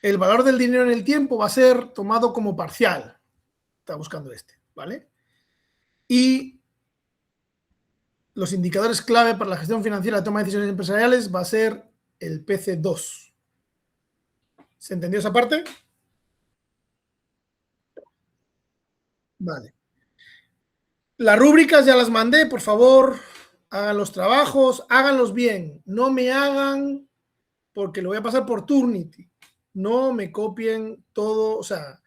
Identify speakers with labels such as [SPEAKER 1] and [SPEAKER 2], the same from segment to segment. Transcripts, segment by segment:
[SPEAKER 1] El valor del dinero en el tiempo va a ser tomado como parcial. Está buscando ¿vale? Y los indicadores clave para la gestión financiera y la toma de decisiones empresariales va a ser el PC2. ¿Se entendió esa parte? Vale. Las rúbricas ya las mandé, por favor, hagan los trabajos, háganlos bien. No me hagan, porque lo voy a pasar por Turnitin. No me copien todo, o sea,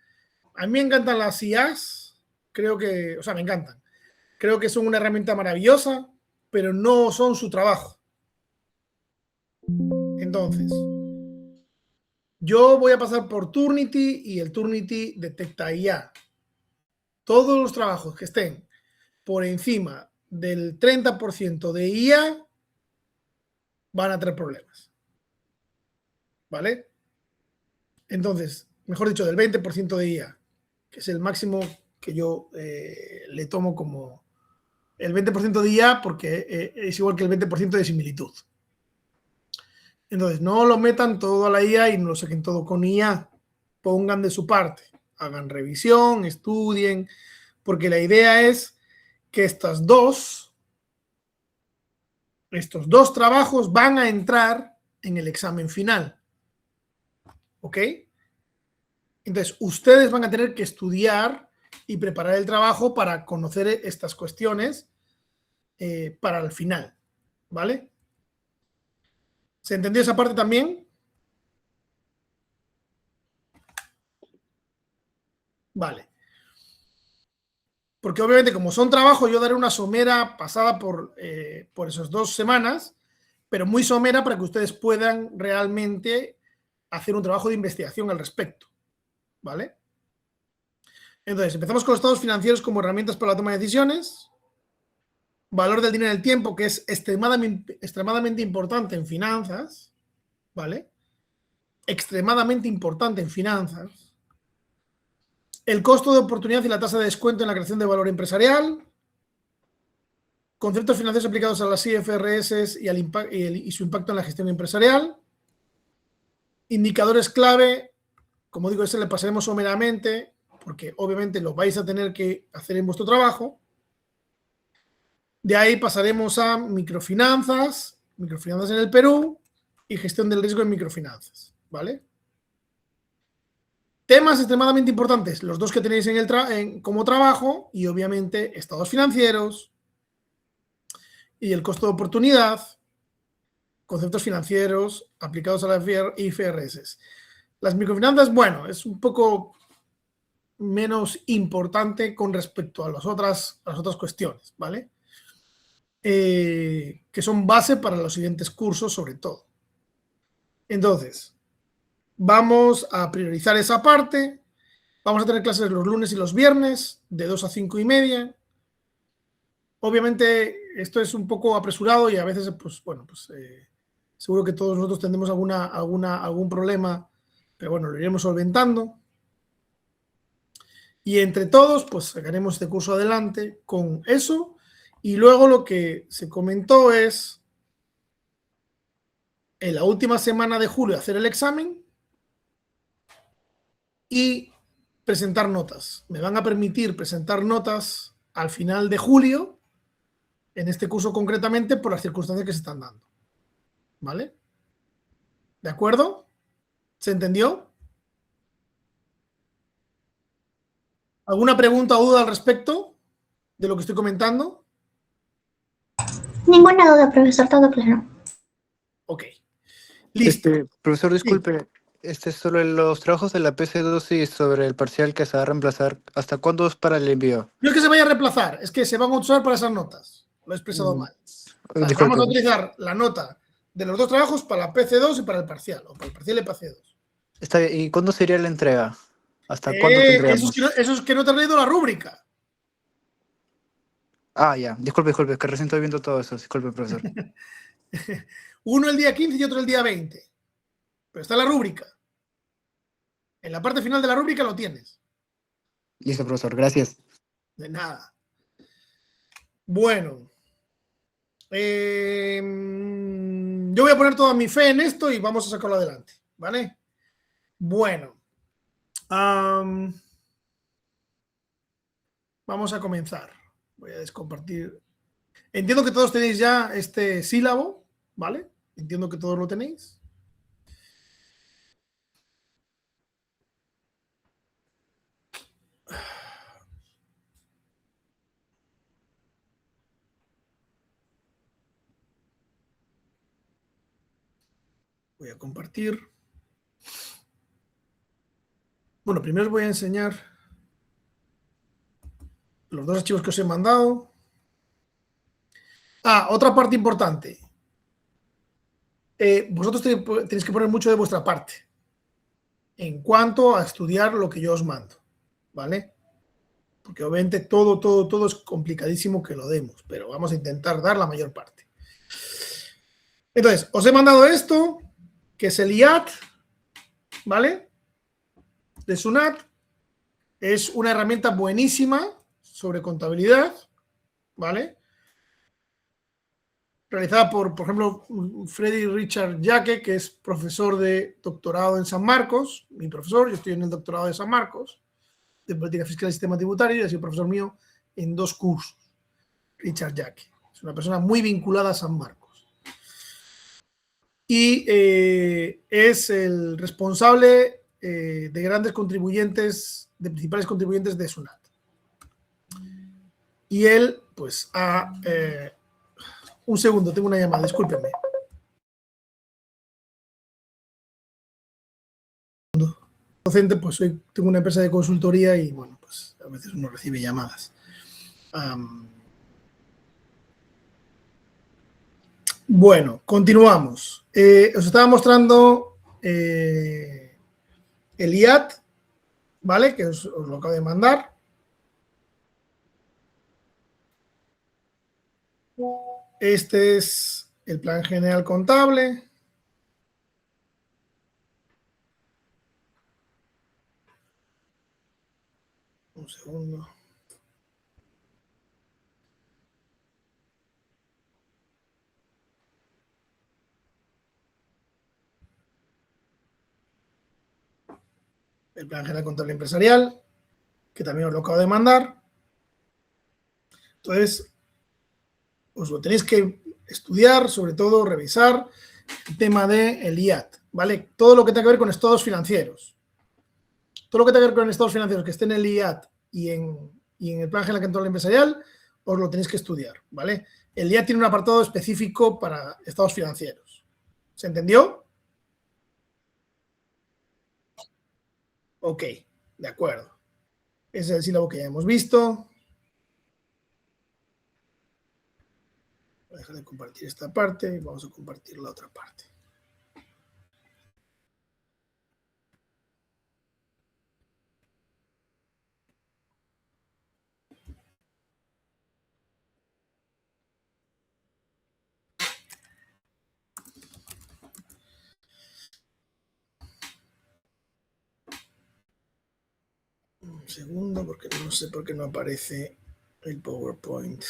[SPEAKER 1] a mí me encantan las IAs, creo que, o sea, me encantan. Creo que son una herramienta maravillosa, pero no son su trabajo. Entonces, yo voy a pasar por Turnitin y el Turnitin detecta IA. Todos los trabajos que estén por encima del 30% de IA van a tener problemas. ¿Vale? Entonces, mejor dicho, del 20% de IA, que es el máximo que yo le tomo como el 20% de IA, porque es igual que el 20% de similitud. Entonces, no lo metan todo a la IA y no lo saquen todo con IA. Pongan de su parte, hagan revisión, estudien, porque la idea es que estos dos trabajos van a entrar en el examen final. ¿Ok? Entonces, ustedes van a tener que estudiar y preparar el trabajo para conocer estas cuestiones para el final. ¿Vale? ¿Se entendió esa parte también? Vale. Porque obviamente como son trabajos, yo daré una somera pasada por esas 2 semanas, pero muy somera para que ustedes puedan realmente hacer un trabajo de investigación al respecto. ¿Vale? Entonces, empezamos con los estados financieros como herramientas para la toma de decisiones. Valor del dinero en el tiempo, que es extremadamente importante en finanzas. ¿Vale? Extremadamente importante en finanzas. El costo de oportunidad y la tasa de descuento en la creación de valor empresarial. Conceptos financieros aplicados a las IFRS y su impacto en la gestión empresarial. Indicadores clave, como digo, ese le pasaremos someramente, porque obviamente lo vais a tener que hacer en vuestro trabajo. De ahí pasaremos a microfinanzas en el Perú y gestión del riesgo en microfinanzas, ¿vale? Temas extremadamente importantes, los dos que tenéis como trabajo y obviamente estados financieros y el costo de oportunidad, conceptos financieros aplicados a las IFRS. Las microfinanzas, bueno, es un poco menos importante con respecto a las otras cuestiones, ¿vale? Que son base para los siguientes cursos, sobre todo. Entonces, vamos a priorizar esa parte. Vamos a tener clases los lunes y los viernes, de 2 a 5:30. Obviamente, esto es un poco apresurado y a veces, pues, bueno, pues seguro que todos nosotros tendremos algún problema, pero bueno, lo iremos solventando. Y entre todos, pues sacaremos este curso adelante con eso. Y luego lo que se comentó es, en la última semana de julio, hacer el examen y presentar notas. Me van a permitir presentar notas al final de julio, en este curso concretamente, por las circunstancias que se están dando. ¿Vale? ¿De acuerdo? ¿Se entendió? ¿Alguna pregunta o duda al respecto de lo que estoy comentando?
[SPEAKER 2] Ninguna duda, profesor, todo claro.
[SPEAKER 1] Ok. Listo.
[SPEAKER 3] Profesor, disculpe, sobre los trabajos de la PC2 y sobre el parcial que se va a reemplazar, ¿hasta cuándo es para el envío?
[SPEAKER 1] No es que se vaya a reemplazar, es que se van a usar para esas notas. Lo he expresado mal. Vale, vamos a utilizar la nota de los dos trabajos para la PC2 y para el parcial, o para el parcial y PC2.
[SPEAKER 3] Está bien. ¿Y cuándo sería la entrega? ¿Hasta cuándo tendríamos?
[SPEAKER 1] Eso es que no te has leído la rúbrica.
[SPEAKER 3] Ah, ya. Disculpe, que recién estoy viendo todo eso. Disculpe, profesor.
[SPEAKER 1] Uno el día 15 y otro el día 20. Pero está en la rúbrica. En la parte final de la rúbrica lo tienes.
[SPEAKER 3] Listo, profesor. Gracias.
[SPEAKER 1] De nada. Bueno. Yo voy a poner toda mi fe en esto y vamos a sacarlo adelante. ¿Vale? Bueno, vamos a comenzar. Voy a descompartir. Entiendo que todos tenéis ya este sílabo, ¿vale? Entiendo que todos lo tenéis. Voy a compartir. Bueno, primero os voy a enseñar los dos archivos que os he mandado. Otra parte importante. Vosotros tenéis que poner mucho de vuestra parte en cuanto a estudiar lo que yo os mando, ¿vale? Porque obviamente todo es complicadísimo que lo demos, pero vamos a intentar dar la mayor parte. Entonces, os he mandado esto, que es el IAT, ¿vale? De Sunat. Es una herramienta buenísima sobre contabilidad, ¿vale? Realizada por ejemplo, Freddy Richard Jaque, que es profesor de doctorado en San Marcos, mi profesor, yo estoy en el doctorado de San Marcos, de política fiscal y sistema tributario, y ha sido profesor mío en 2 cursos, Richard Jaque. Es una persona muy vinculada a San Marcos. Y es el responsable de grandes contribuyentes, de principales contribuyentes de Sunat. Y él, pues, un segundo, tengo una llamada, discúlpenme. Docente, pues tengo una empresa de consultoría y, bueno, pues a veces uno recibe llamadas. Bueno, continuamos. Os estaba mostrando el IAT, ¿vale? Que os lo acabo de mandar. Este es el plan general contable. Un segundo. El plan general contable empresarial, que también os lo acabo de mandar. Entonces, os lo tenéis que estudiar, sobre todo revisar el tema del IAT, ¿vale? Todo lo que tenga que ver con estados financieros. Todo lo que tenga que ver con estados financieros que esté en el IAT y en el plan general contable empresarial, os lo tenéis que estudiar, ¿vale? El IAT tiene un apartado específico para estados financieros. ¿Se entendió? Ok, de acuerdo. Ese es el sílabo que ya hemos visto. Voy a dejar de compartir esta parte y vamos a compartir la otra parte. Un segundo, porque no sé por qué no aparece el PowerPoint.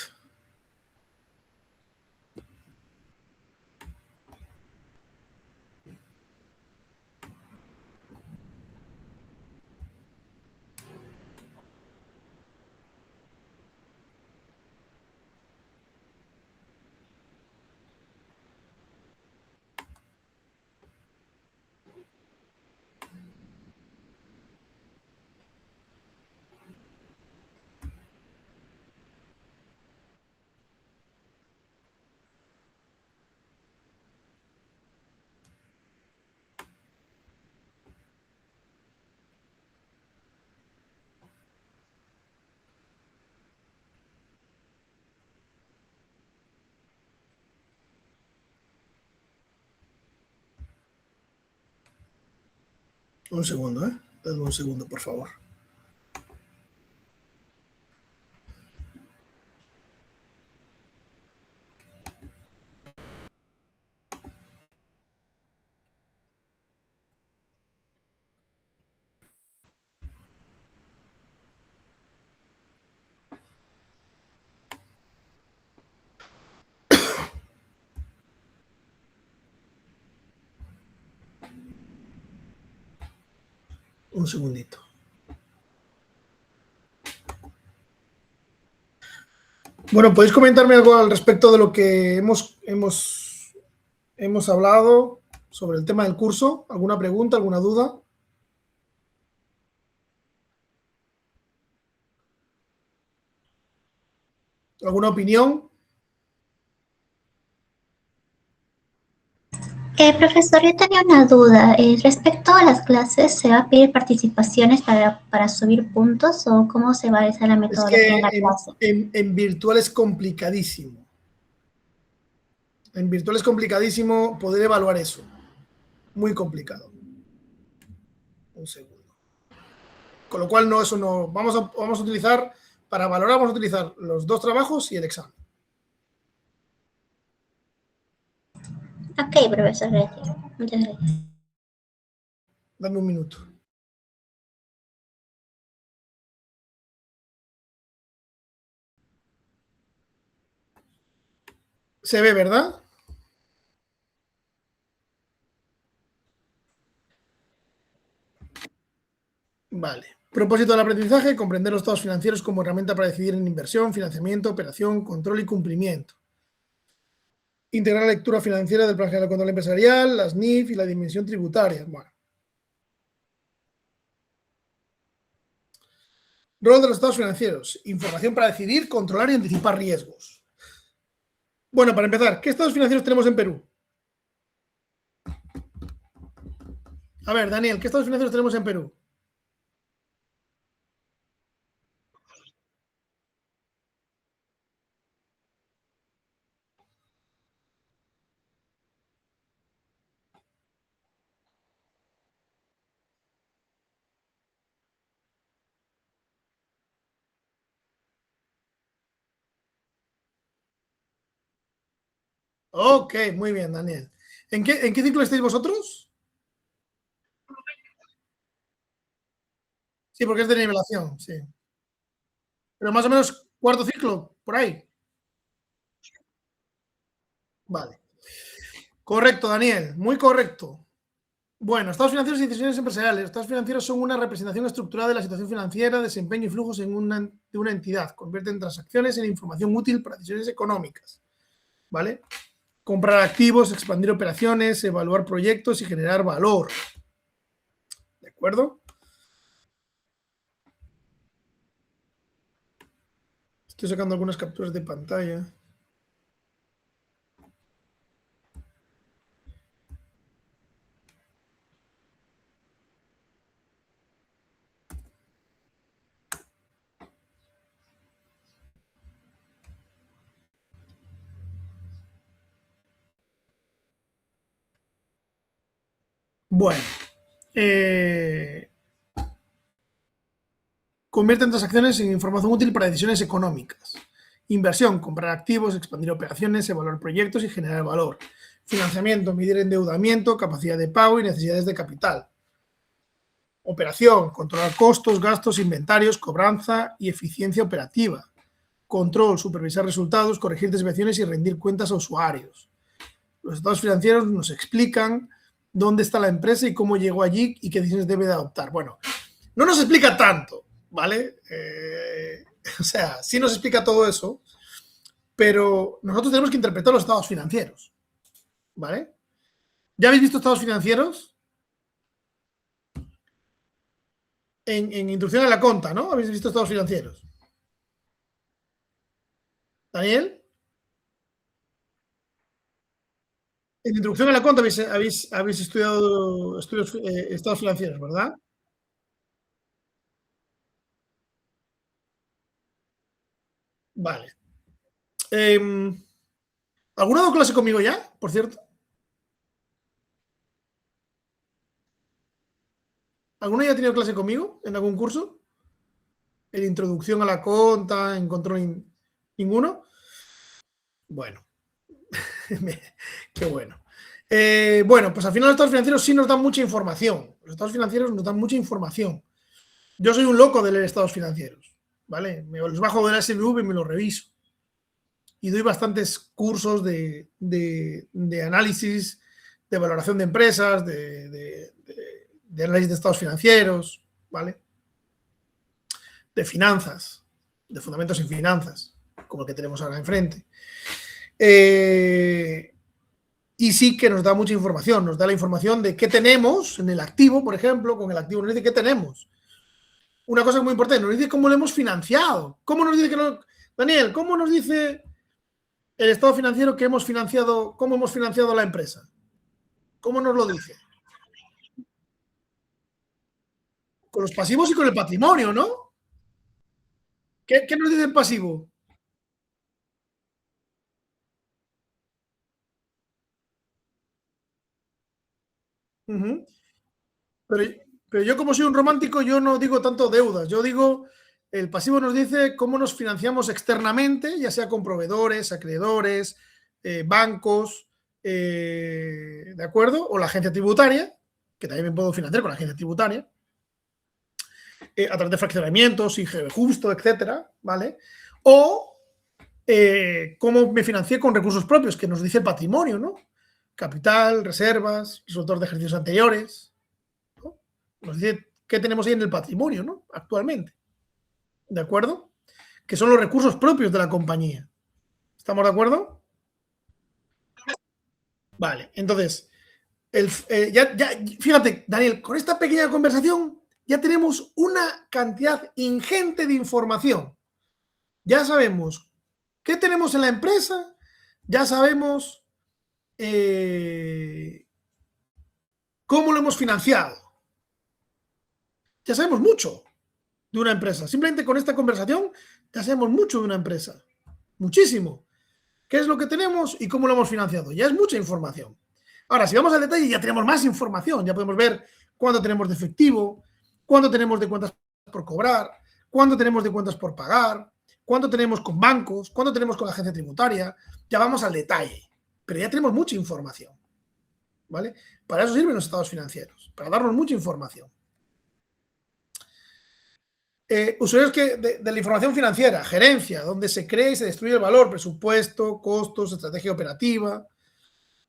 [SPEAKER 1] Un segundo, ¿eh? Dadme un segundo, por favor. Un segundito. Bueno, ¿podéis comentarme algo al respecto de lo que hemos hablado sobre el tema del curso? ¿Alguna pregunta, alguna duda? ¿Alguna opinión?
[SPEAKER 2] Profesor, yo tenía una duda. Respecto a las clases, ¿se va a pedir participaciones para subir puntos o cómo se va a realizar la
[SPEAKER 1] Es
[SPEAKER 2] metodología en la
[SPEAKER 1] que
[SPEAKER 2] clase?
[SPEAKER 1] en virtual es complicadísimo. En virtual es complicadísimo poder evaluar eso. Muy complicado. Un segundo. Con lo cual, no, eso no. Vamos a utilizar, para valorar, vamos a utilizar los dos trabajos y el examen.
[SPEAKER 2] Ok, profesor, gracias. Muchas gracias.
[SPEAKER 1] Dame un minuto. Se ve, ¿verdad? Vale. Propósito del aprendizaje: comprender los estados financieros como herramienta para decidir en inversión, financiamiento, operación, control y cumplimiento. Integrar la lectura financiera del plan general de control empresarial, las NIF y la dimensión tributaria. Bueno. Rol de los estados financieros: información para decidir, controlar y anticipar riesgos. Bueno, para empezar, ¿qué estados financieros tenemos en Perú? A ver, Daniel, ¿qué estados financieros tenemos en Perú? Ok, muy bien, Daniel. ¿En qué ciclo estáis vosotros? Sí, porque es de nivelación, sí. Pero más o menos cuarto ciclo, por ahí. Vale. Correcto, Daniel, muy correcto. Bueno, estados financieros y decisiones empresariales. Estados financieros son una representación estructurada de la situación financiera, desempeño y flujos de una entidad. Convierten transacciones en información útil para decisiones económicas. ¿Vale? Comprar activos, expandir operaciones, evaluar proyectos y generar valor. ¿De acuerdo? Estoy sacando algunas capturas de pantalla. Bueno, convierten transacciones en información útil para decisiones económicas. Inversión: comprar activos, expandir operaciones, evaluar proyectos y generar valor. Financiamiento: medir endeudamiento, capacidad de pago y necesidades de capital. Operación: controlar costos, gastos, inventarios, cobranza y eficiencia operativa. Control: supervisar resultados, corregir desviaciones y rendir cuentas a usuarios. Los estados financieros nos explican dónde está la empresa y cómo llegó allí y qué decisiones debe de adoptar. Bueno, no nos explica tanto, ¿vale? O sea, sí nos explica todo eso, pero nosotros tenemos que interpretar los estados financieros, ¿vale? ¿Ya habéis visto estados financieros? En introducción a la conta, ¿no? ¿Habéis visto estados financieros? ¿Daniel? En introducción a la conta habéis estudiado estudios, estados financieros, ¿verdad? Vale. ¿Alguno ha dado clase conmigo ya, por cierto? ¿Alguno ya ha tenido clase conmigo en algún curso? ¿En introducción a la conta, en control? ¿Ninguno? Bueno, qué bueno. Bueno, pues al final los estados financieros sí nos dan mucha información. Los estados financieros nos dan mucha información. Yo soy un loco de leer estados financieros, ¿vale? Me los bajo de la SLV y me los reviso. Y doy bastantes cursos de análisis, de valoración de empresas, de análisis de estados financieros. ¿vale? De finanzas, de fundamentos en finanzas, como el que tenemos ahora enfrente. Y sí que nos da mucha información, nos da la información de qué tenemos en el activo, por ejemplo, con el activo nos dice qué tenemos. Una cosa muy importante, nos dice cómo lo hemos financiado. ¿Cómo nos dice que no? Daniel, ¿cómo nos dice el estado financiero que hemos financiado, cómo hemos financiado la empresa? ¿Cómo nos lo dice? Con los pasivos y con el patrimonio, ¿no? ¿Qué nos dice el pasivo? Uh -huh. pero yo, como soy un romántico, yo no digo tanto deudas. Yo digo, el pasivo nos dice cómo nos financiamos externamente, ya sea con proveedores, acreedores, bancos, ¿de acuerdo? O la agencia tributaria, que también me puedo financiar con la agencia tributaria, a través de fraccionamientos, IG justo, etcétera, ¿vale? O cómo me financié con recursos propios, que nos dice el patrimonio, ¿no? Capital, reservas, resultados de ejercicios anteriores, ¿no? Nos dice qué tenemos ahí en el patrimonio, ¿no? Actualmente, ¿de acuerdo? Que son los recursos propios de la compañía. ¿Estamos de acuerdo? Vale, entonces, fíjate, Daniel, con esta pequeña conversación ya tenemos una cantidad ingente de información. Ya sabemos qué tenemos en la empresa, ya sabemos cómo lo hemos financiado. Ya sabemos mucho de una empresa. Simplemente con esta conversación ya sabemos mucho de una empresa. Muchísimo. ¿Qué es lo que tenemos y cómo lo hemos financiado? Ya es mucha información. Ahora, si vamos al detalle, ya tenemos más información. Ya podemos ver cuánto tenemos de efectivo, cuánto tenemos de cuentas por cobrar, cuánto tenemos de cuentas por pagar, cuánto tenemos con bancos, cuánto tenemos con la agencia tributaria. Ya vamos al detalle. Pero ya tenemos mucha información. ¿Vale? Para eso sirven los estados financieros, para darnos mucha información. Usuarios de la información financiera, gerencia, donde se crea y se destruye el valor, presupuesto, costos, estrategia operativa,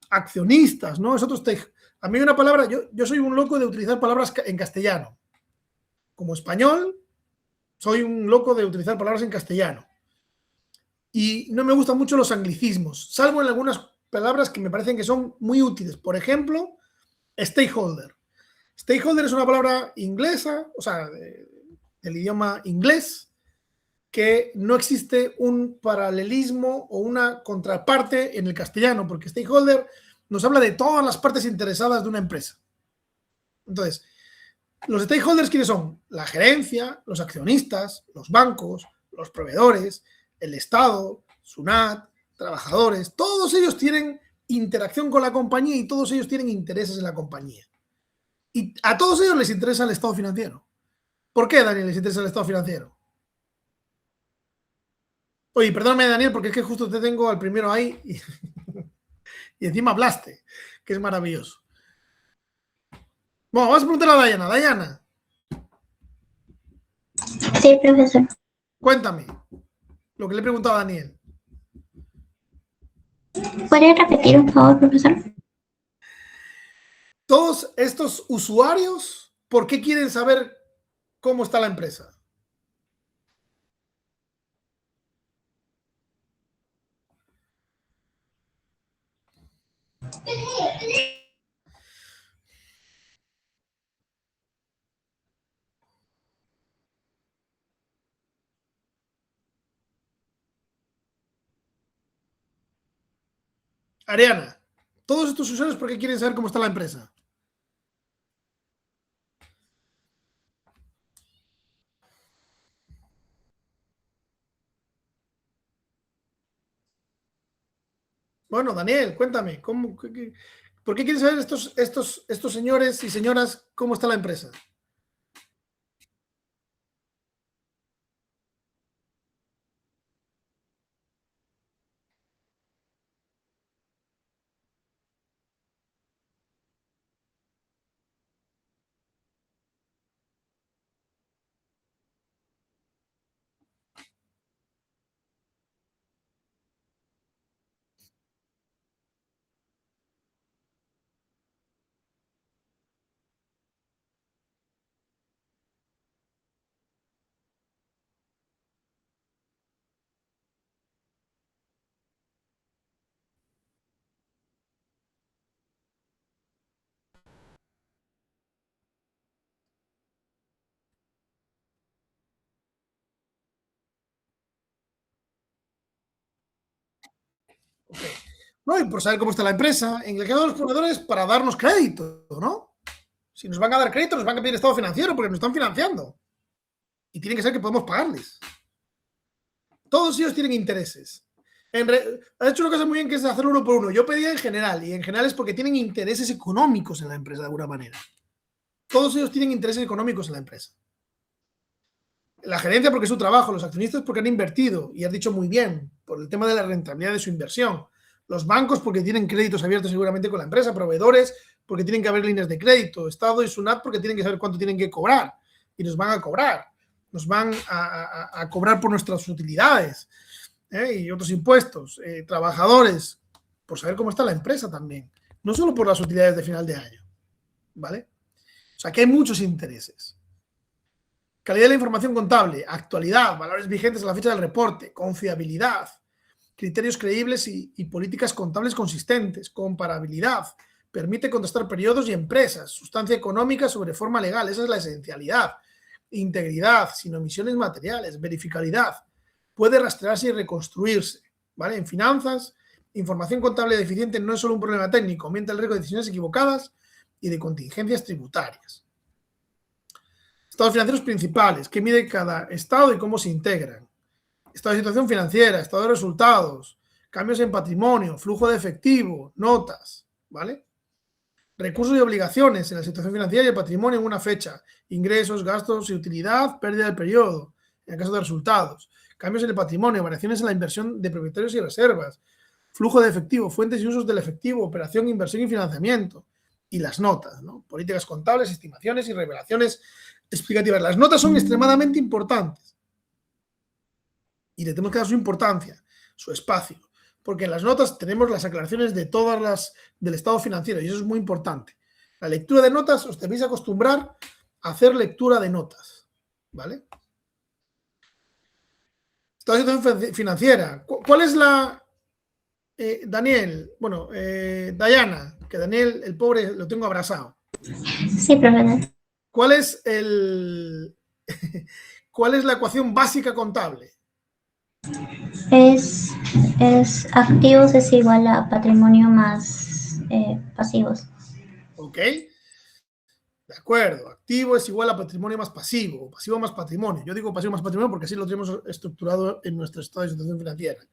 [SPEAKER 1] accionistas, ¿no? Es otro a mí una palabra, yo soy un loco de utilizar palabras en castellano. Como español, soy un loco de utilizar palabras en castellano. Y no me gustan mucho los anglicismos, salvo en algunas palabras que me parecen que son muy útiles. Por ejemplo, stakeholder. Stakeholder es una palabra inglesa, o sea, del idioma inglés, que no existe un paralelismo o una contraparte en el castellano, porque stakeholder nos habla de todas las partes interesadas de una empresa. Entonces, los stakeholders, ¿quiénes son? La gerencia, los accionistas, los bancos, los proveedores, el Estado, SUNAT, trabajadores, todos ellos tienen interacción con la compañía y todos ellos tienen intereses en la compañía. Y a todos ellos les interesa el estado financiero. ¿Por qué, Daniel, les interesa el estado financiero? Oye, perdóname, Daniel, porque es que justo te tengo al primero ahí y encima hablaste, que es maravilloso. Bueno, vamos a preguntar a Dayana. Dayana.
[SPEAKER 2] Sí, profesor.
[SPEAKER 1] Cuéntame lo que le he preguntado a Daniel.
[SPEAKER 2] ¿Puede repetir, un favor, profesor?
[SPEAKER 1] Todos estos usuarios, ¿por qué quieren saber cómo está la empresa? Ariana, todos estos usuarios, ¿por qué quieren saber cómo está la empresa? Bueno, Daniel, cuéntame, ¿por qué quieren saber estos señores y señoras cómo está la empresa? Okay. No, y por saber cómo está la empresa. En el caso de los proveedores, para darnos crédito, ¿no? Si nos van a dar crédito, nos van a pedir estado financiero porque nos están financiando. Y tiene que ser que podemos pagarles. Todos ellos tienen intereses. Ha hecho una cosa muy bien que es hacerlo uno por uno. Yo pedía en general, y en general es porque tienen intereses económicos en la empresa de alguna manera. Todos ellos tienen intereses económicos en la empresa. La gerencia porque es su trabajo, los accionistas porque han invertido, y has dicho muy bien, por el tema de la rentabilidad de su inversión. Los bancos porque tienen créditos abiertos seguramente con la empresa, proveedores porque tienen que haber líneas de crédito, Estado y SUNAT porque tienen que saber cuánto tienen que cobrar, y nos van a cobrar. Nos van a cobrar por nuestras utilidades y otros impuestos, trabajadores, por saber cómo está la empresa también, no solo por las utilidades de final de año, ¿vale? O sea, que hay muchos intereses. Calidad de la información contable, actualidad, valores vigentes a la fecha del reporte, confiabilidad, criterios creíbles y políticas contables consistentes, comparabilidad, permite contrastar periodos y empresas, sustancia económica sobre forma legal, esa es la esencialidad, integridad, sin omisiones materiales, verificabilidad, puede rastrearse y reconstruirse, ¿vale? En finanzas, información contable deficiente no es solo un problema técnico, aumenta el riesgo de decisiones equivocadas y de contingencias tributarias. Estados financieros principales, qué mide cada estado y cómo se integran. Estado de situación financiera, estado de resultados, cambios en patrimonio, flujo de efectivo, notas, ¿vale? Recursos y obligaciones en la situación financiera y el patrimonio en una fecha, ingresos, gastos y utilidad, pérdida del periodo, en el caso de resultados, cambios en el patrimonio, variaciones en la inversión de propietarios y reservas, flujo de efectivo, fuentes y usos del efectivo, operación, inversión y financiamiento, y las notas, ¿no? Políticas contables, estimaciones y revelaciones explicativas. Las notas son extremadamente importantes y le tenemos que dar su importancia, su espacio, porque en las notas tenemos las aclaraciones de todas las del estado financiero y eso es muy importante. La lectura de notas, os debéis acostumbrar a hacer lectura de notas, ¿vale? Estado de situación financiera. ¿Cuál es la... Daniel, bueno, Dayana, que Daniel, el pobre, lo tengo abrazado.
[SPEAKER 2] Sí, profesor.
[SPEAKER 1] ¿Cuál es cuál es la ecuación básica contable?
[SPEAKER 2] Es activos es igual a patrimonio más pasivos.
[SPEAKER 1] Ok. De acuerdo. Activo es igual a patrimonio más pasivo. Pasivo más patrimonio. Yo digo pasivo más patrimonio porque así lo tenemos estructurado en nuestro estado de situación financiera.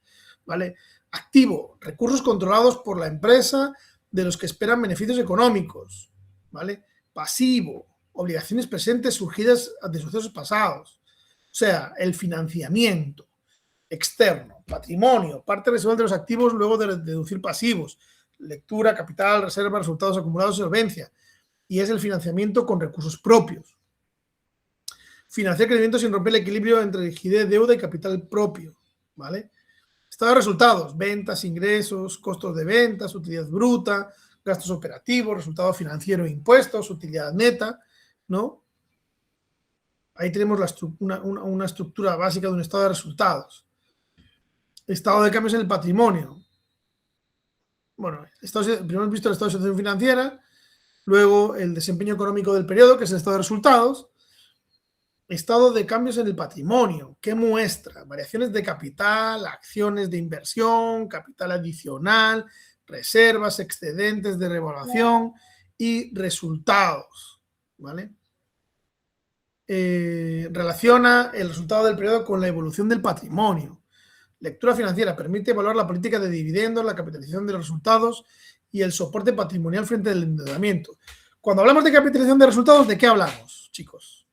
[SPEAKER 1] ¿Vale? Activo. Recursos controlados por la empresa de los que esperan beneficios económicos. ¿Vale? Pasivo. Obligaciones presentes surgidas de sucesos pasados. O sea, el financiamiento externo, patrimonio, parte residual de los activos luego de deducir pasivos, lectura, capital, reserva, resultados acumulados, solvencia, y es el financiamiento con recursos propios. Financiar crecimiento sin romper el equilibrio entre liquidez, deuda y capital propio, ¿vale? Estado de resultados, ventas, ingresos, costos de ventas, utilidad bruta, gastos operativos, resultado financiero e impuestos, utilidad neta, ¿no? Ahí tenemos una estructura básica de un estado de resultados. Estado de cambios en el patrimonio. Bueno, primero hemos visto el estado de situación financiera, luego el desempeño económico del periodo, que es el estado de resultados. Estado de cambios en el patrimonio, ¿qué muestra? Variaciones de capital, acciones de inversión, capital adicional, reservas, excedentes de revaluación y resultados, ¿vale? Relaciona el resultado del periodo con la evolución del patrimonio. Lectura financiera permite evaluar la política de dividendos, la capitalización de los resultados y el soporte patrimonial frente al endeudamiento. Cuando hablamos de capitalización de resultados, ¿de qué hablamos, chicos?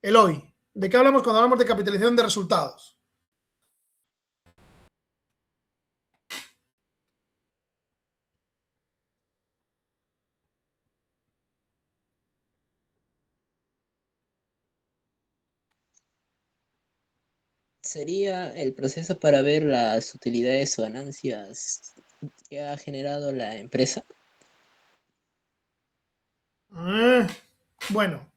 [SPEAKER 1] Eloy, ¿de qué hablamos cuando hablamos de capitalización de resultados?
[SPEAKER 4] Sería el proceso para ver las utilidades o ganancias que ha generado la empresa.
[SPEAKER 1] Bueno,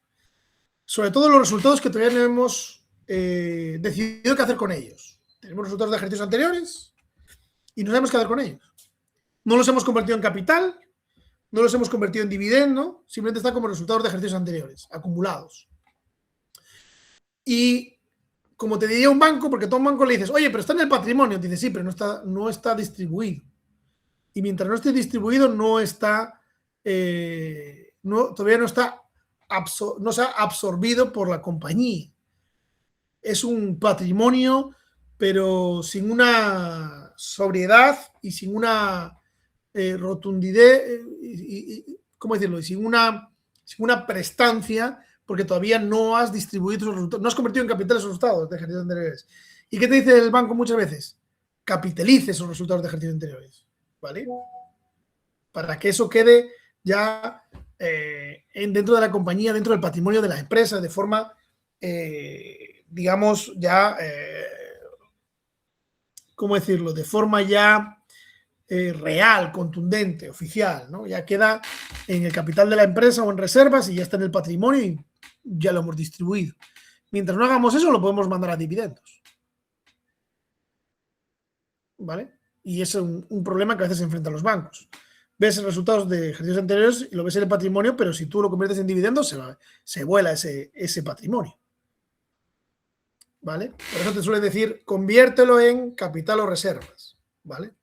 [SPEAKER 1] sobre todo los resultados que todavía no hemos decidido qué hacer con ellos. Tenemos resultados de ejercicios anteriores y no sabemos qué hacer con ellos. No los hemos convertido en capital, no los hemos convertido en dividendo, simplemente están como resultados de ejercicios anteriores, acumulados. Y como te diría un banco, porque a todo un banco le dices, oye, pero está en el patrimonio. Dice, sí, pero no está distribuido. Y mientras no esté distribuido, todavía no se ha absorbido por la compañía. Es un patrimonio, pero sin una sobriedad y sin una rotundidad, ¿cómo decirlo? Y sin una prestancia, porque todavía no has distribuido esos resultados, no has convertido en capital esos resultados de ejercicios anteriores. ¿Y qué te dice el banco muchas veces? Capitalice esos resultados de ejercicios anteriores, ¿vale? Para que eso quede ya dentro de la compañía, dentro del patrimonio de la empresa, de forma, digamos, ya, ¿cómo decirlo? De forma ya real, contundente, oficial, ¿no? Ya queda en el capital de la empresa o en reservas y ya está en el patrimonio y ya lo hemos distribuido. Mientras no hagamos eso, lo podemos mandar a dividendos, ¿vale? Y es un problema que a veces se enfrentan los bancos. Ves resultados de ejercicios anteriores y lo ves en el patrimonio, pero si tú lo conviertes en dividendos, se vuela ese patrimonio, ¿vale? Por eso te suele decir, conviértelo en capital o reservas, ¿vale?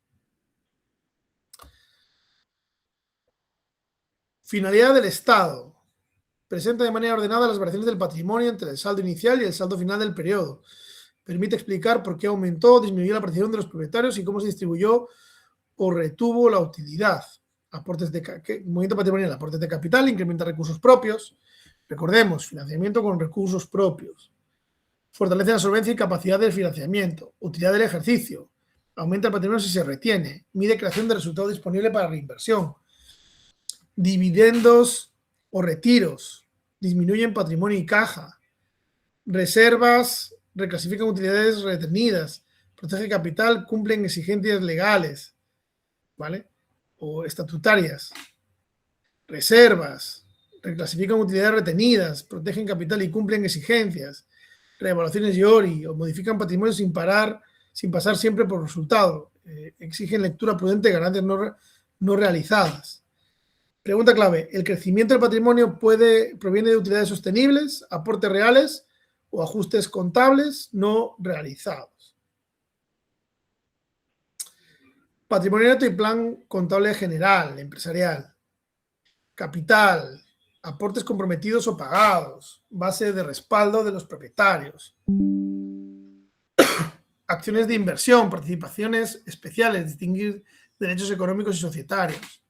[SPEAKER 1] Finalidad del Estado. Presenta de manera ordenada las variaciones del patrimonio entre el saldo inicial y el saldo final del periodo. Permite explicar por qué aumentó o disminuyó la participación de los propietarios y cómo se distribuyó o retuvo la utilidad. Movimiento patrimonial, aportes de capital, incrementa recursos propios. Recordemos, financiamiento con recursos propios. Fortalece la solvencia y capacidad del financiamiento. Utilidad del ejercicio. Aumenta el patrimonio si se retiene. Mide creación de resultado disponible para reinversión. Dividendos o retiros. Disminuyen patrimonio y caja. Reservas reclasifican utilidades retenidas. Protege capital, cumplen exigencias legales, ¿vale? O estatutarias. Reservas reclasifican utilidades retenidas, protegen capital y cumplen exigencias. Reevaluaciones IORI o modifican patrimonio sin pasar siempre por resultado. Exigen lectura prudente de ganancias no realizadas. Pregunta clave: ¿el crecimiento del patrimonio proviene de utilidades sostenibles, aportes reales o ajustes contables no realizados? Patrimonio neto y plan contable general, empresarial. Capital, aportes comprometidos o pagados, base de respaldo de los propietarios. Acciones de inversión, participaciones especiales, distinguir derechos económicos y societarios.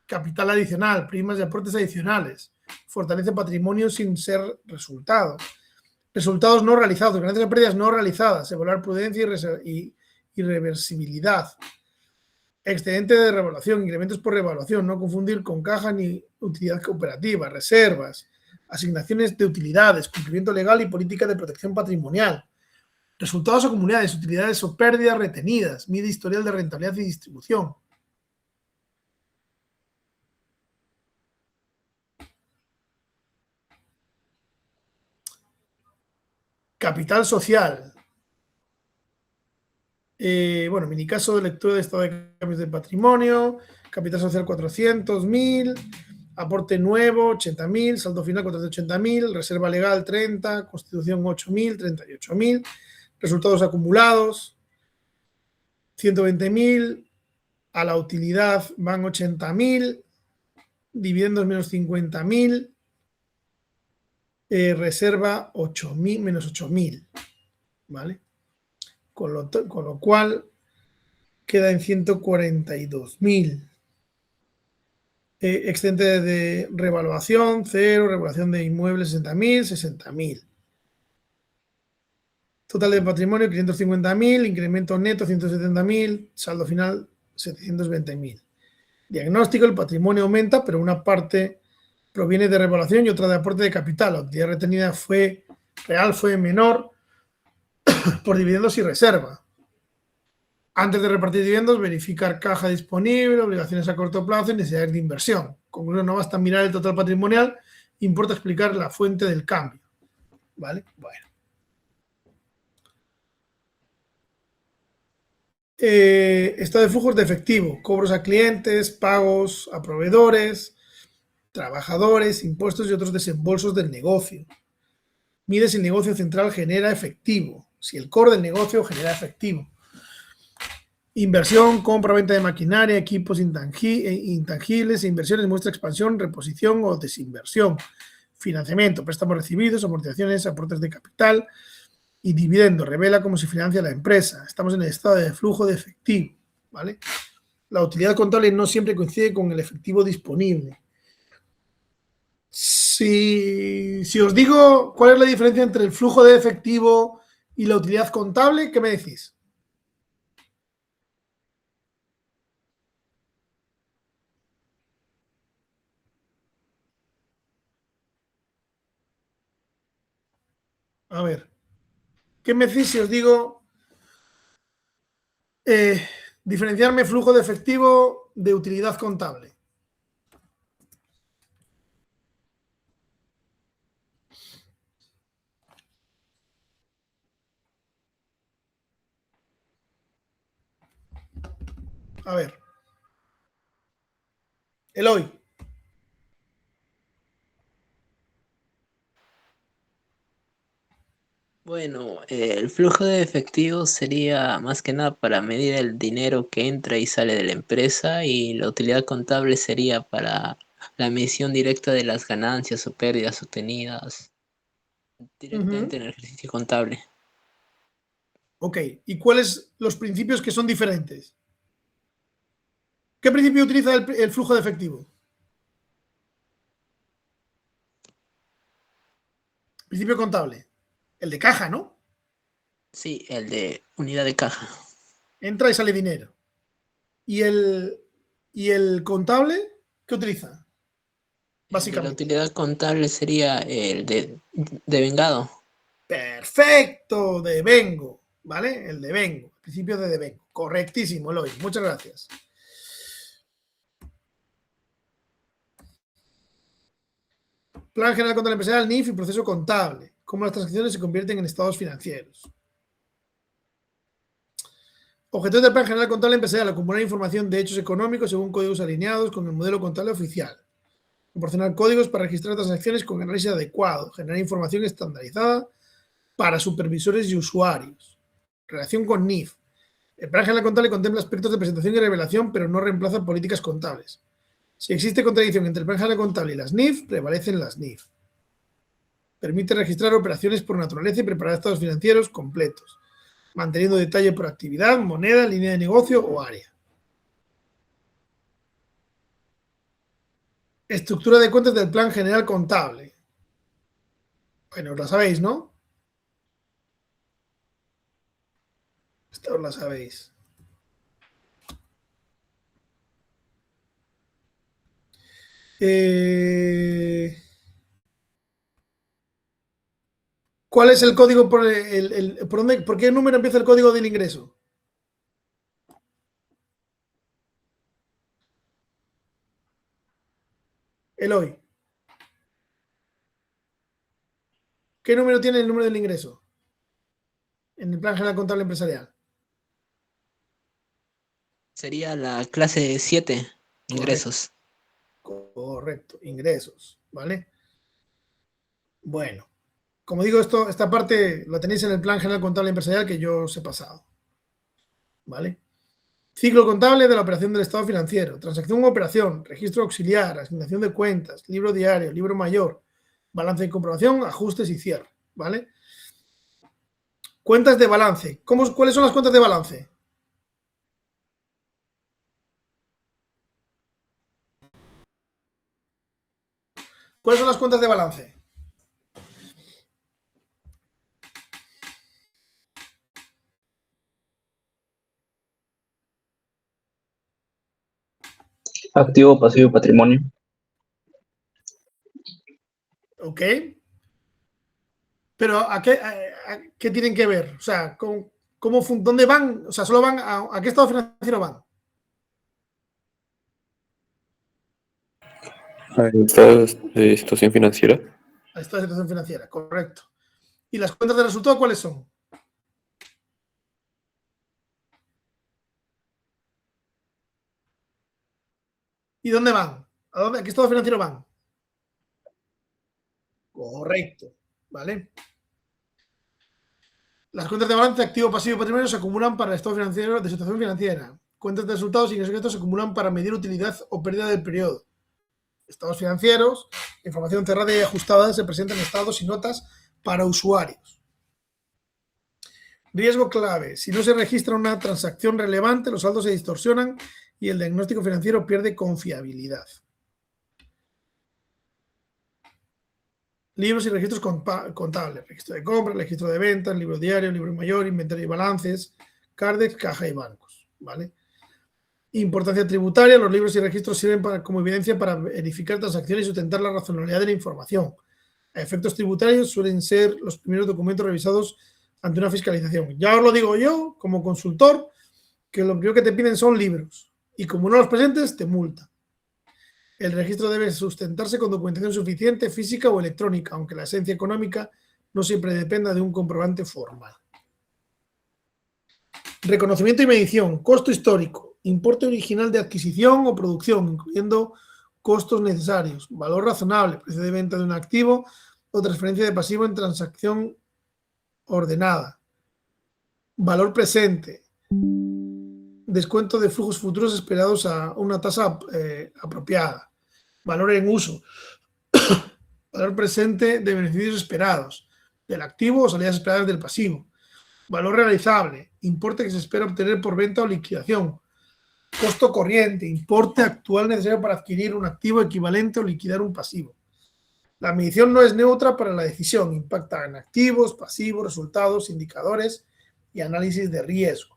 [SPEAKER 1] Capital adicional, primas y aportes adicionales. Fortalece patrimonio sin ser resultado. Resultados no realizados, ganancias o pérdidas no realizadas, evaluar prudencia y reversibilidad. Excedente de revaluación, incrementos por revaluación, no confundir con caja ni utilidad cooperativa, reservas, asignaciones de utilidades, cumplimiento legal y política de protección patrimonial. Resultados o comunidades, utilidades o pérdidas retenidas, mide historial de rentabilidad y distribución. Capital social. Bueno, mini caso de lectura de estado de cambios de patrimonio, capital social 400.000, aporte nuevo 80.000, saldo final 480.000, reserva legal 30, constitución 8.000, 38.000, resultados acumulados 120.000, a la utilidad van 80.000, dividendos menos 50.000, reserva 8.000 menos 8.000, ¿vale? Con lo cual queda en 142.000. Excedente de revaluación, 0, revaluación de inmuebles 60.000, 60.000. Total de patrimonio 550.000, incremento neto 170.000, saldo final 720.000. Diagnóstico: el patrimonio aumenta, pero una parte proviene de revaluación y otra de aporte de capital. La utilidad retenida real fue menor por dividendos y reserva. Antes de repartir dividendos, verificar caja disponible, obligaciones a corto plazo y necesidades de inversión. Conclusión: no basta mirar el total patrimonial, importa explicar la fuente del cambio, ¿vale? Bueno. Estado de flujos de efectivo, cobros a clientes, pagos a proveedores, trabajadores, impuestos y otros desembolsos del negocio. Mide si el negocio central genera efectivo. si el core del negocio genera efectivo. Inversión, compra, venta de maquinaria, equipos intangibles, inversiones, muestra expansión, reposición o desinversión. Financiamiento, préstamos recibidos, amortizaciones, aportes de capital y dividendo. Revela cómo se financia la empresa. Estamos en el estado de flujo de efectivo, ¿vale? La utilidad contable no siempre coincide con el efectivo disponible. Si os digo cuál es la diferencia entre el flujo de efectivo y la utilidad contable, ¿qué me decís? A ver, ¿qué me decís si os digo diferenciarme flujo de efectivo de utilidad contable? A ver. Eloy.
[SPEAKER 4] Bueno, el flujo de efectivo sería más que nada para medir el dinero que entra y sale de la empresa, y la utilidad contable sería para la medición directa de las ganancias o pérdidas obtenidas directamente en el ejercicio contable.
[SPEAKER 1] Ok, ¿y cuáles los principios que son diferentes? ¿Qué principio utiliza el flujo de efectivo? Principio contable. El de caja, ¿no?
[SPEAKER 4] Sí, el de unidad de caja.
[SPEAKER 1] Entra y sale dinero. ¿Y el contable qué utiliza?
[SPEAKER 4] El de la
[SPEAKER 1] Básicamente.
[SPEAKER 4] utilidad contable sería el de vengado.
[SPEAKER 1] Perfecto, devengo, ¿vale? El devengo, principio de devengo. Correctísimo, Eloy. Muchas gracias. Plan General Contable Empresarial, NIF y proceso contable. Cómo las transacciones se convierten en estados financieros. Objetivos del Plan General Contable Empresarial: acumular información de hechos económicos según códigos alineados con el modelo contable oficial. Proporcionar códigos para registrar transacciones con análisis adecuado. Generar información estandarizada para supervisores y usuarios. Relación con NIF. El Plan General Contable contempla aspectos de presentación y revelación, pero no reemplaza políticas contables. Si existe contradicción entre el Plan General Contable y las NIF, prevalecen las NIF. Permite registrar operaciones por naturaleza y preparar estados financieros completos, manteniendo detalle por actividad, moneda, línea de negocio o área. Estructura de cuentas del Plan General Contable. Bueno, la sabéis, ¿no? Esta os la sabéis. ¿Cuál es el código por qué número empieza el código del ingreso? Eloy. ¿Qué número tiene el número del ingreso? En el Plan General Contable Empresarial.
[SPEAKER 4] Sería la clase 7, ingresos.
[SPEAKER 1] Correcto, ingresos, ¿vale? Bueno, como digo, esta parte la tenéis en el Plan General Contable Empresarial que yo os he pasado, ¿vale? Ciclo contable de la operación del estado financiero, transacción o operación, registro auxiliar, asignación de cuentas, libro diario, libro mayor, balance de comprobación, ajustes y cierre, ¿vale? Cuentas de balance. ¿Cuáles son las cuentas de balance? ¿Cuáles son las cuentas de balance?
[SPEAKER 5] Activo, pasivo y patrimonio.
[SPEAKER 1] ¿Ok? Pero ¿a qué tienen que ver? O sea, ¿dónde van? O sea, solo van ¿a qué estado financiero van?
[SPEAKER 6] Estado de situación financiera.
[SPEAKER 1] A estado de situación financiera, correcto. ¿Y las cuentas de resultado cuáles son? ¿Y dónde van? ¿A qué estado financiero van? Correcto, ¿vale? Las cuentas de balance, activo, pasivo y patrimonio se acumulan para el estado financiero de situación financiera. Cuentas de resultados y ingresos se acumulan para medir utilidad o pérdida del periodo. Estados financieros, información cerrada y ajustada, se presentan estados y notas para usuarios. Riesgo clave. Si no se registra una transacción relevante, los saldos se distorsionan y el diagnóstico financiero pierde confiabilidad. Libros y registros contables. Registro de compras, registro de ventas, libro diario, libro mayor, inventario y balances, CARDEX, caja y bancos. ¿Vale? Importancia tributaria. Los libros y registros sirven como evidencia para verificar transacciones y sustentar la razonabilidad de la información. A efectos tributarios suelen ser los primeros documentos revisados ante una fiscalización. Ya os lo digo yo, como consultor, que lo primero que te piden son libros. Y como no los presentes, te multan. El registro debe sustentarse con documentación suficiente, física o electrónica, aunque la esencia económica no siempre dependa de un comprobante formal. Reconocimiento y medición. Costo histórico. Importe original de adquisición o producción, incluyendo costos necesarios. Valor razonable. Precio de venta de un activo o transferencia de pasivo en transacción ordenada. Valor presente. Descuento de flujos futuros esperados a una tasa apropiada. Valor en uso. Valor presente de beneficios esperados del activo o salidas esperadas del pasivo. Valor realizable. Importe que se espera obtener por venta o liquidación. Costo corriente. Importe actual necesario para adquirir un activo equivalente o liquidar un pasivo. La medición no es neutra para la decisión. Impacta en activos, pasivos, resultados, indicadores y análisis de riesgo.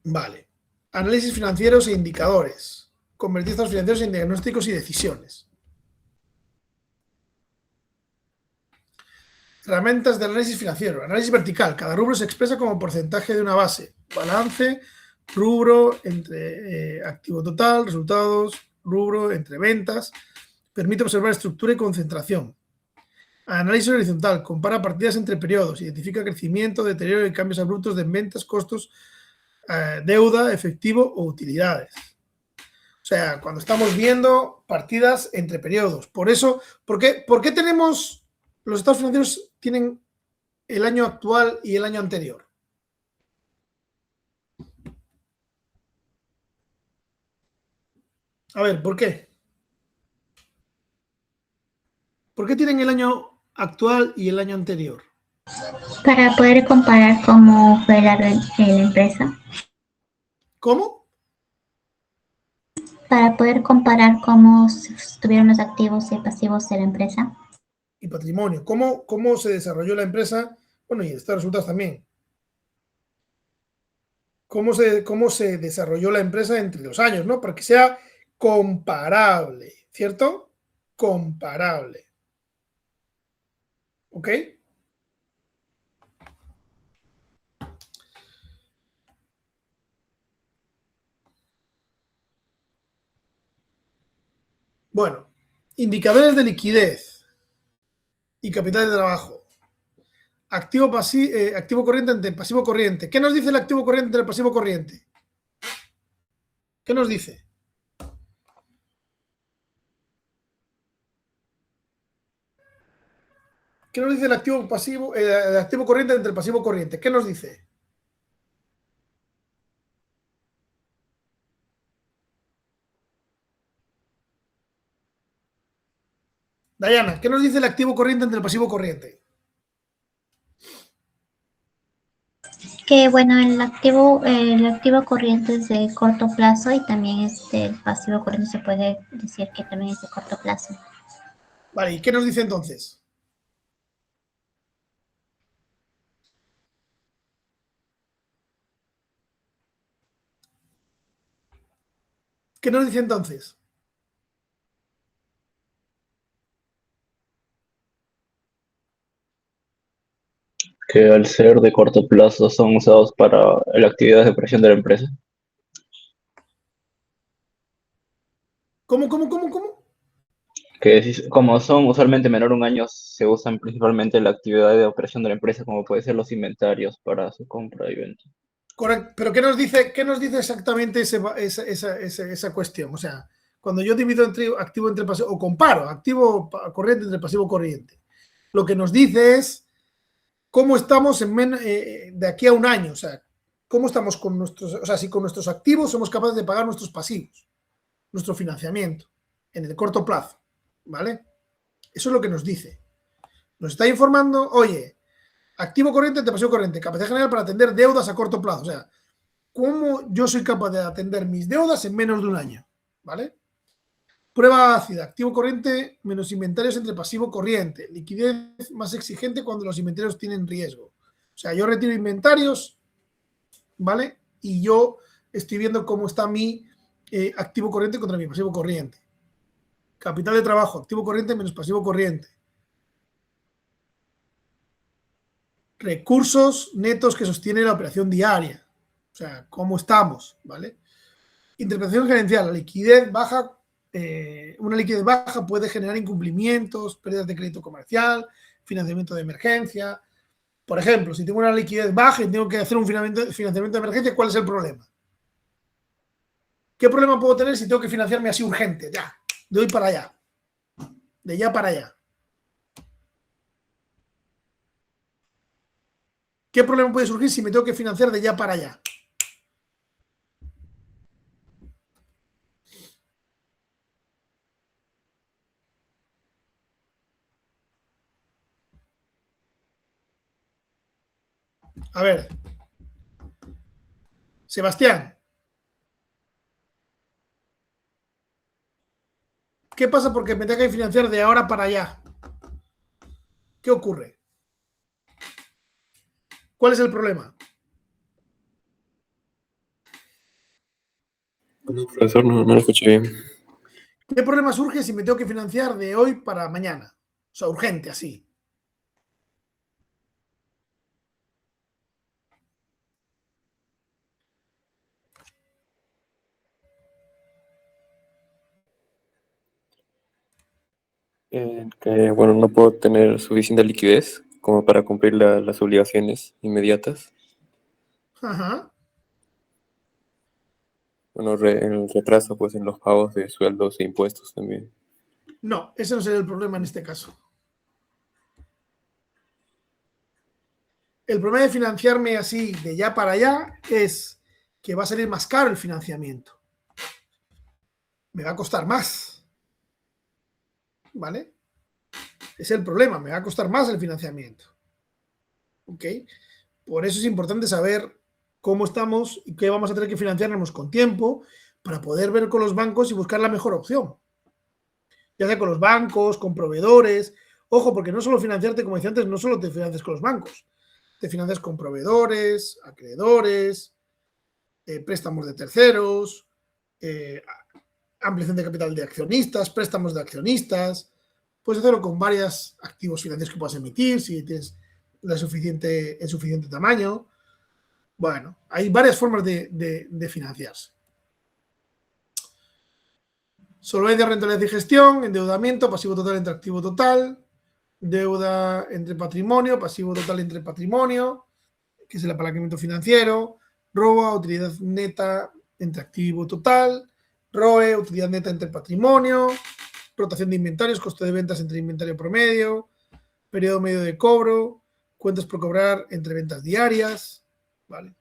[SPEAKER 1] Vale. Análisis financieros e indicadores. Convertir estados financieros en diagnósticos y decisiones. Herramientas de análisis financiero. Análisis vertical. Cada rubro se expresa como porcentaje de una base. Balance, rubro entre activo total, resultados, rubro entre ventas. Permite observar estructura y concentración. Análisis horizontal. Compara partidas entre periodos. Identifica crecimiento, deterioro y cambios abruptos de ventas, costos, deuda, efectivo o utilidades. O sea, cuando estamos viendo partidas entre periodos. Por eso, ¿por qué tenemos los estados financieros tienen el año actual y el año anterior? A ver, ¿por qué? ¿Por qué tienen el año actual y el año anterior?
[SPEAKER 2] Para poder comparar cómo fue la empresa.
[SPEAKER 1] ¿Cómo?
[SPEAKER 2] Para poder comparar cómo estuvieron los activos y pasivos de la empresa.
[SPEAKER 1] Y patrimonio. ¿Cómo se desarrolló la empresa? Bueno, y estos resultados también. ¿Cómo se desarrolló la empresa entre los años, ¿no? Para que sea comparable, ¿cierto? Comparable. ¿Ok? Bueno, indicadores de liquidez y capital de trabajo. Activo corriente ante pasivo corriente. ¿Qué nos dice el activo corriente entre el pasivo corriente? ¿Qué nos dice? ¿Qué nos dice el activo corriente entre el pasivo corriente? ¿Qué nos dice? Dayana, ¿qué nos dice el activo corriente entre el pasivo corriente?
[SPEAKER 2] Que bueno, el activo corriente es de corto plazo y también el pasivo corriente se puede decir que también es de corto plazo.
[SPEAKER 1] Vale, ¿y qué nos dice entonces? ¿Qué nos dice entonces?
[SPEAKER 5] Que al ser de corto plazo son usados para la actividad de operación de la empresa.
[SPEAKER 1] ¿Cómo?
[SPEAKER 5] Que como son usualmente menor a un año, se usan principalmente en la actividad de operación de la empresa, como puede ser los inventarios para su compra y venta.
[SPEAKER 1] Correcto. Pero ¿qué nos dice exactamente esa cuestión? O sea, cuando yo divido entre activo entre pasivo, o comparo activo corriente entre pasivo corriente, lo que nos dice es cómo estamos de aquí a un año, o sea, cómo estamos con nuestros, o sea, si con nuestros activos somos capaces de pagar nuestros pasivos, nuestro financiamiento, en el corto plazo, ¿vale? Eso es lo que nos dice. Nos está informando, oye, activo corriente entre pasivo corriente, capacidad general para atender deudas a corto plazo, o sea, cómo yo soy capaz de atender mis deudas en menos de un año, ¿vale? Prueba ácida, activo corriente menos inventarios entre pasivo corriente, liquidez más exigente cuando los inventarios tienen riesgo. O sea, yo retiro inventarios, ¿vale? Y yo estoy viendo cómo está mi activo corriente contra mi pasivo corriente. Capital de trabajo, activo corriente menos pasivo corriente. Recursos netos que sostiene la operación diaria. O sea, cómo estamos, ¿vale? Interpretación gerencial, la liquidez baja. Una liquidez baja puede generar incumplimientos, pérdidas de crédito comercial, financiamiento de emergencia. Por ejemplo, si tengo una liquidez baja y tengo que hacer un financiamiento de emergencia, ¿cuál es el problema? ¿Qué problema puedo tener si tengo que financiarme así urgente? Ya, de hoy para allá. De ya para allá. ¿Qué problema puede surgir si me tengo que financiar de ya para allá? A ver. Sebastián. ¿Qué pasa porque me tenga que financiar de ahora para allá? ¿Qué ocurre? ¿Cuál es el problema?
[SPEAKER 6] Profesor, no lo escuché bien.
[SPEAKER 1] ¿Qué problema surge si me tengo que financiar de hoy para mañana? O sea, urgente, así.
[SPEAKER 6] Que, bueno, no puedo tener suficiente liquidez como para cumplir las obligaciones inmediatas.
[SPEAKER 1] Ajá.
[SPEAKER 6] Bueno, el retraso pues en los pagos de sueldos e impuestos también.
[SPEAKER 1] No, ese no sería el problema en este caso. El problema de financiarme así de ya para allá es que va a salir más caro el financiamiento. Me va a costar más. ¿Vale? Es el problema, me va a costar más el financiamiento. ¿Ok? Por eso es importante saber cómo estamos y qué vamos a tener que financiarnos con tiempo para poder ver con los bancos y buscar la mejor opción. Ya sea con los bancos, con proveedores. Ojo, porque no solo financiarte, como decía antes, no solo te financias con los bancos. Te financias con proveedores, acreedores, préstamos de terceros, ampliación de capital de accionistas, préstamos de accionistas. Puedes hacerlo con varios activos financieros que puedas emitir, si tienes el suficiente tamaño. Bueno, hay varias formas de financiarse. Solvencia, rentabilidad y gestión, endeudamiento, pasivo total entre activo total, deuda entre patrimonio, pasivo total entre patrimonio, que es el apalancamiento financiero, ROA, utilidad neta entre activo total, ROE, utilidad neta entre patrimonio, rotación de inventarios, costo de ventas entre inventario promedio, periodo medio de cobro, cuentas por cobrar entre ventas diarias, ¿vale?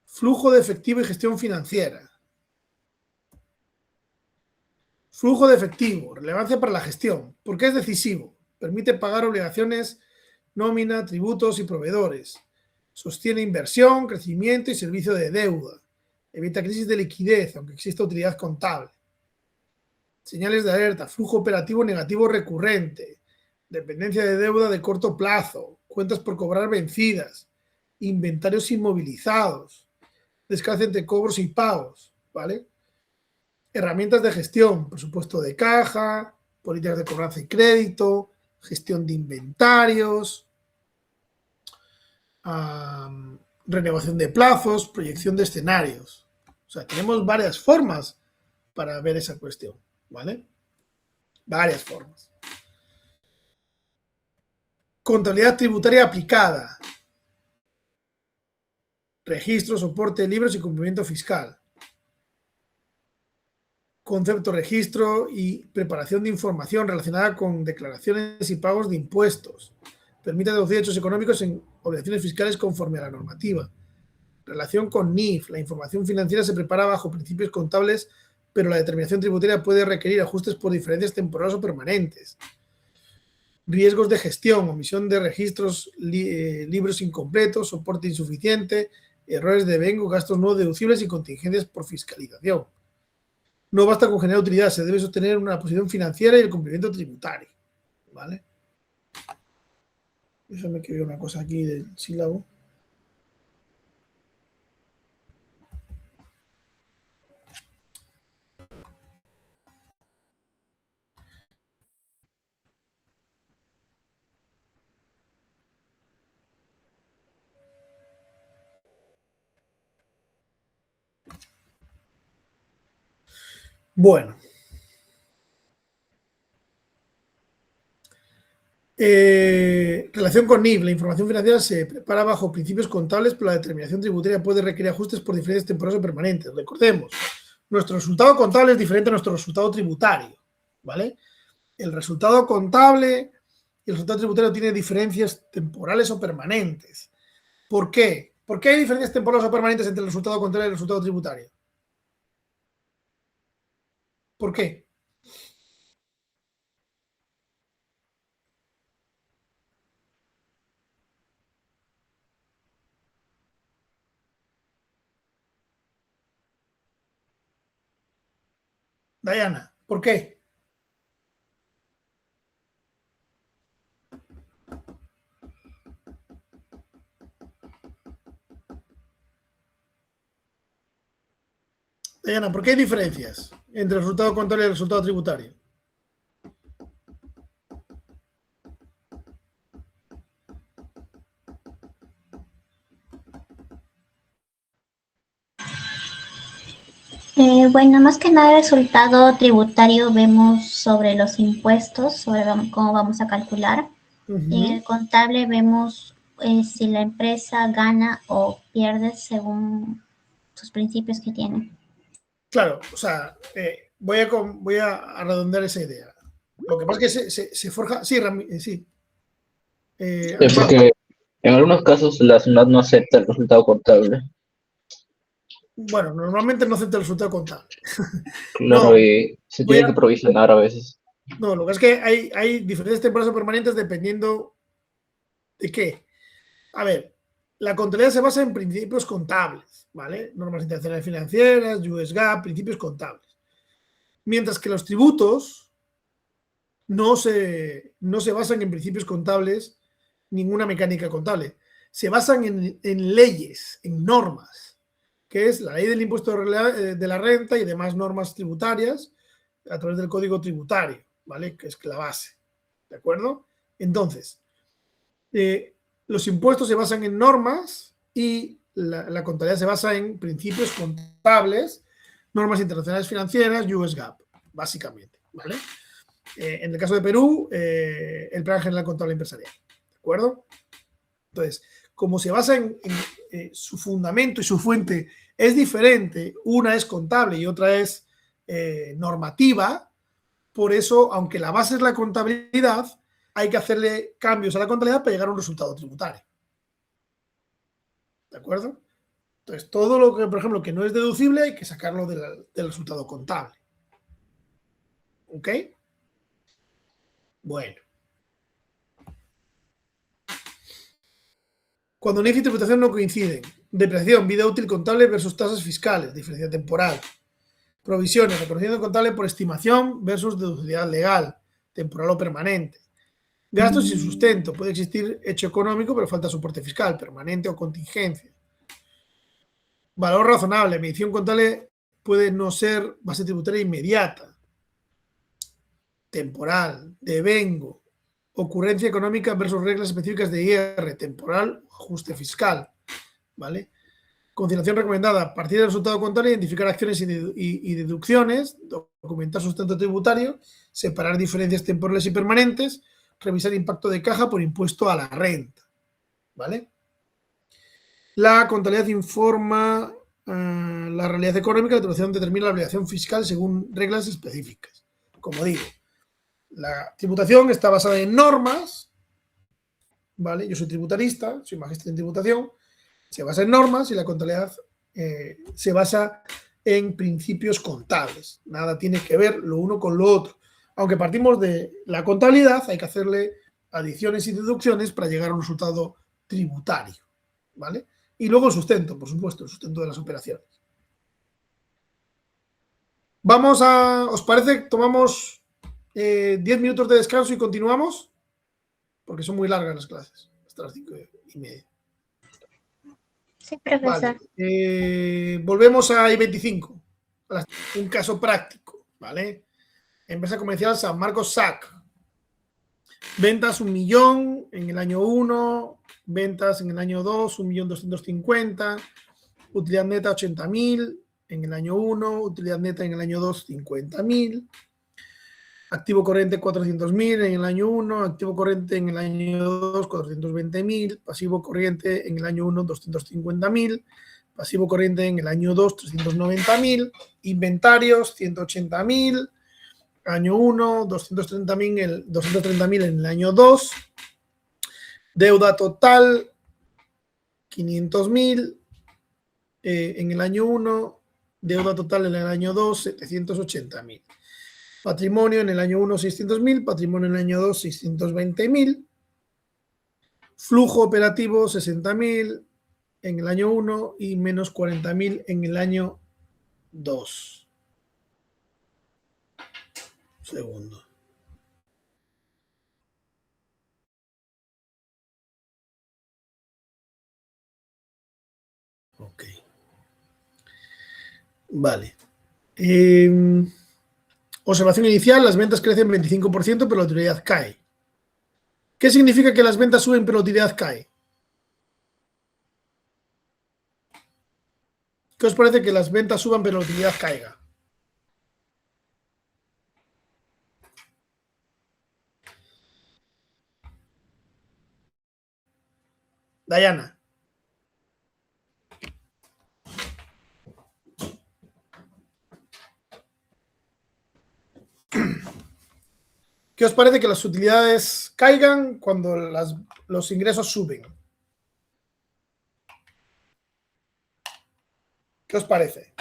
[SPEAKER 1] Flujo de efectivo y gestión financiera. Flujo de efectivo, relevancia para la gestión. ¿Por qué es decisivo? Permite pagar obligaciones, nómina, tributos y proveedores. Sostiene inversión, crecimiento y servicio de deuda. Evita crisis de liquidez, aunque exista utilidad contable. Señales de alerta, flujo operativo negativo recurrente, dependencia de deuda de corto plazo, cuentas por cobrar vencidas, inventarios inmovilizados, descalce entre cobros y pagos, ¿vale? Herramientas de gestión, presupuesto de caja, políticas de cobranza y crédito, gestión de inventarios, renovación de plazos, proyección de escenarios. O sea, tenemos varias formas para ver esa cuestión, ¿vale? Varias formas. Contabilidad tributaria aplicada. Registro, soporte de libros y cumplimiento fiscal. concepto registro y preparación de información relacionada con declaraciones y pagos de impuestos. Permite deducir hechos económicos en obligaciones fiscales conforme a la normativa. Relación con NIF. La información financiera se prepara bajo principios contables, pero la determinación tributaria puede requerir ajustes por diferencias temporales o permanentes. Riesgos de gestión, omisión de registros, libros incompletos, soporte insuficiente, errores de devengo, gastos no deducibles y contingencias por fiscalización. No basta con generar utilidad, se debe sostener una posición financiera y el cumplimiento tributario. ¿Vale? Déjame que vea una cosa aquí del sílabo. Bueno. Relación con NIF. La información financiera se prepara bajo principios contables, pero la determinación tributaria puede requerir ajustes por diferentes temporales o permanentes. Recordemos, nuestro resultado contable es diferente a nuestro resultado tributario, ¿vale? El resultado contable y el resultado tributario tiene diferencias temporales o permanentes. ¿Por qué? ¿Por qué hay diferencias temporales o permanentes entre el resultado contable y el resultado tributario? ¿Por qué? Diana, ¿por qué? Diana, ¿por qué hay diferencias entre el resultado contable y el resultado tributario?
[SPEAKER 2] Bueno, más que nada el resultado tributario vemos sobre los impuestos, sobre cómo vamos a calcular. En el contable vemos si la empresa gana o pierde según sus principios que tiene.
[SPEAKER 1] Claro, o sea, voy a redondear esa idea. Lo que pasa es que se forja... Sí, sí.
[SPEAKER 5] Es porque en algunos casos la SUNAT no acepta el resultado contable.
[SPEAKER 1] Bueno, normalmente no acepta el resultado contable.
[SPEAKER 5] Claro, no, y se tiene que provisionar a veces.
[SPEAKER 1] No, lo que es que hay diferentes temporadas permanentes dependiendo de qué. A ver, la contabilidad se basa en principios contables, ¿vale? Normas internacionales financieras, US GAAP, principios contables. Mientras que los tributos no se basan en principios contables, ninguna mecánica contable. Se basan en leyes, en normas, que es la ley del impuesto de la renta y demás normas tributarias a través del código tributario, ¿vale? Que es la base, ¿de acuerdo? Entonces, los impuestos se basan en normas y la contabilidad se basa en principios contables, normas internacionales financieras, US GAAP, básicamente, ¿vale? En el caso de Perú, el Plan General Contable Empresarial, ¿de acuerdo? Entonces, como se basa en su fundamento y su fuente es diferente, una es contable y otra es normativa, por eso, aunque la base es la contabilidad, hay que hacerle cambios a la contabilidad para llegar a un resultado tributario. ¿De acuerdo? Entonces, todo lo que, por ejemplo, que no es deducible, hay que sacarlo del resultado contable. ¿Ok? Bueno. Cuando NIF y tributación no coinciden. Depreciación, vida útil contable versus tasas fiscales, diferencia temporal. Provisiones, reconocimiento contable por estimación versus deducibilidad legal, temporal o permanente. Gastos sin sustento, puede existir hecho económico, pero falta soporte fiscal, permanente o contingencia. Valor razonable, medición contable puede no ser base tributaria inmediata. Temporal, devengo, ocurrencia económica versus reglas específicas de IR, temporal o ajuste fiscal, ¿vale? Conciliación recomendada, a partir del resultado contable, identificar acciones y deducciones, documentar sustento tributario, separar diferencias temporales y permanentes, revisar impacto de caja por impuesto a la renta, ¿vale? La contabilidad informa la realidad económica, la tributación determina la obligación fiscal según reglas específicas. Como digo, la tributación está basada en normas, ¿vale? Yo soy tributarista, soy magíster en tributación, se basa en normas y la contabilidad se basa en principios contables. Nada tiene que ver lo uno con lo otro. Aunque partimos de la contabilidad, hay que hacerle adiciones y deducciones para llegar a un resultado tributario, ¿vale? Y luego el sustento, por supuesto, el sustento de las operaciones. Vamos a, ¿os parece que tomamos 10 minutos de descanso y continuamos? Porque son muy largas las clases, hasta las 5:30.
[SPEAKER 2] Sí, profesor.
[SPEAKER 1] Vale. Volvemos a I-25. Un caso práctico, ¿vale? Empresa comercial San Marcos SAC. Ventas 1 millón en el año 1, ventas en el año 2, 1.250.000, utilidad neta 80.000 en el año 1, utilidad neta en el año 2, 50.000, activo corriente 400.000 en el año 1, activo corriente en el año 2, 420.000, pasivo corriente en el año 1, 250.000, pasivo corriente en el año 2, 390.000, inventarios 180.000, año 1, 230.000 en el año 2, deuda total 500.000 en el año 1, deuda total en el año 2, 780.000. Patrimonio en el año 1, 600.000, patrimonio en el año 2, 620.000. Flujo operativo 60.000 en el año 1 y menos 40.000 en el año 2. Segundo. Ok. Vale. Observación inicial, las ventas crecen 25%, pero la utilidad cae. ¿Qué significa que las ventas suben, pero la utilidad cae? ¿Qué os parece que las ventas suban, pero la utilidad caiga? Dayana. ¿Qué os parece que las utilidades caigan cuando los ingresos suben? ¿Qué os parece?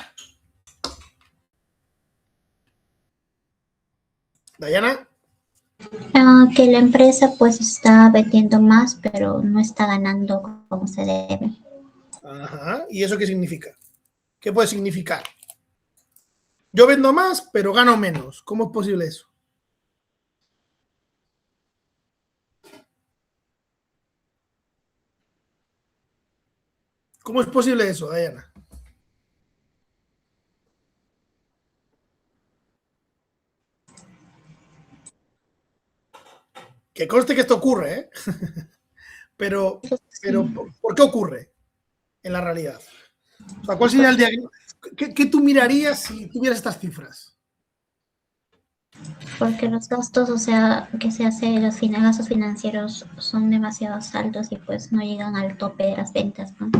[SPEAKER 1] Dayana.
[SPEAKER 2] Que la empresa pues está vendiendo más, pero no está ganando como se debe.
[SPEAKER 1] Ajá. ¿Y eso qué significa? ¿Qué puede significar? Yo vendo más, pero gano menos. ¿Cómo es posible eso? ¿Cómo es posible eso, Dayana? Que conste que esto ocurre, ¿eh? pero, ¿por qué ocurre en la realidad? O sea, ¿cuál sería el diagnóstico? ¿Qué tú mirarías si tuvieras estas cifras?
[SPEAKER 2] Porque los gastos, o sea, que se hace, los gastos financieros son demasiado altos y pues no llegan al tope de las ventas, ¿no?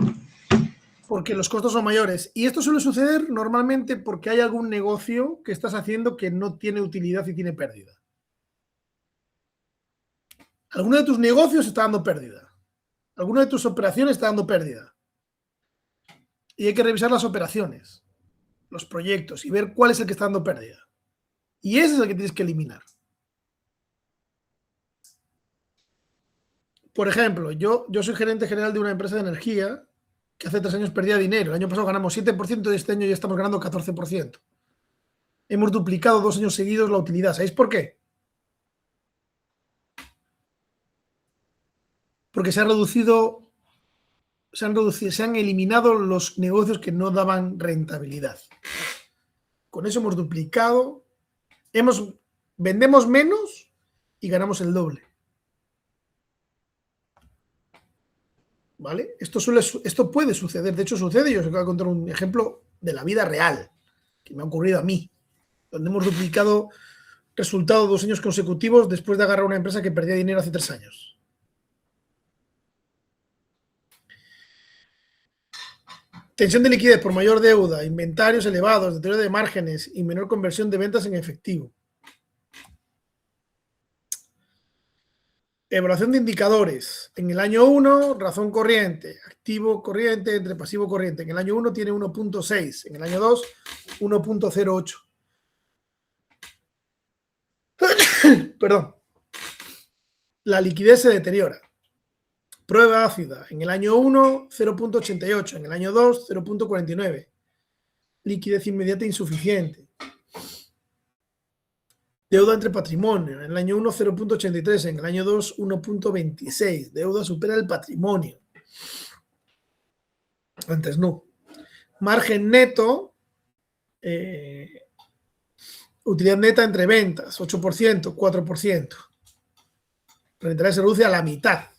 [SPEAKER 1] Porque los costos son mayores. Y esto suele suceder normalmente porque hay algún negocio que estás haciendo que no tiene utilidad y tiene pérdida. Alguno de tus negocios está dando pérdida. Alguna de tus operaciones está dando pérdida. Y hay que revisar las operaciones, los proyectos y ver cuál es el que está dando pérdida. Y ese es el que tienes que eliminar. Por ejemplo, yo soy gerente general de una empresa de energía que hace 3 años perdía dinero. El año pasado ganamos 7% y este año ya estamos ganando 14%. Hemos duplicado 2 años seguidos la utilidad. ¿Sabéis por qué? Porque se han eliminado los negocios que no daban rentabilidad. Con eso hemos duplicado, vendemos menos y ganamos el doble. ¿Vale? Esto puede suceder, de hecho sucede, yo os acabo de contar un ejemplo de la vida real, que me ha ocurrido a mí, donde hemos duplicado resultado 2 años consecutivos después de agarrar una empresa que perdía dinero hace 3 años. Tensión de liquidez por mayor deuda, inventarios elevados, deterioro de márgenes y menor conversión de ventas en efectivo. Evaluación de indicadores. En el año 1, razón corriente, activo corriente entre pasivo corriente. En el año 1 tiene 1.6, en el año 2, 1.08. Perdón. La liquidez se deteriora. Prueba ácida. En el año 1, 0.88. En el año 2, 0.49. Liquidez inmediata insuficiente. Deuda entre patrimonio. En el año 1, 0.83. En el año 2, 1.26. Deuda supera el patrimonio. Antes no. Margen neto. Utilidad neta entre ventas. 8%, 4%. Rentabilidad se reduce a la mitad.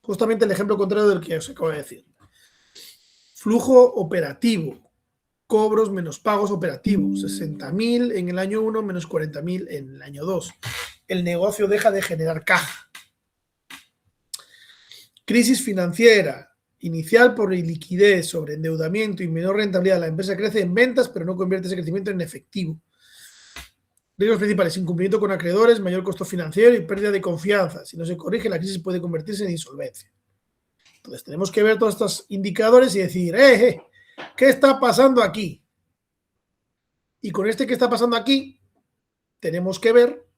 [SPEAKER 1] Justamente el ejemplo contrario del que os acabo de decir. Flujo operativo. Cobros menos pagos operativos. 60.000 en el año 1 menos 40.000 en el año 2. El negocio deja de generar caja. Crisis financiera. Inicial por liquidez, sobreendeudamiento y menor rentabilidad. La empresa crece en ventas, pero no convierte ese crecimiento en efectivo. Riesgos principales: incumplimiento con acreedores, mayor costo financiero y pérdida de confianza. Si no se corrige, la crisis puede convertirse en insolvencia. Entonces tenemos que ver todos estos indicadores y decir, ¿qué está pasando aquí? Y con ¿qué está pasando aquí? Tenemos que ver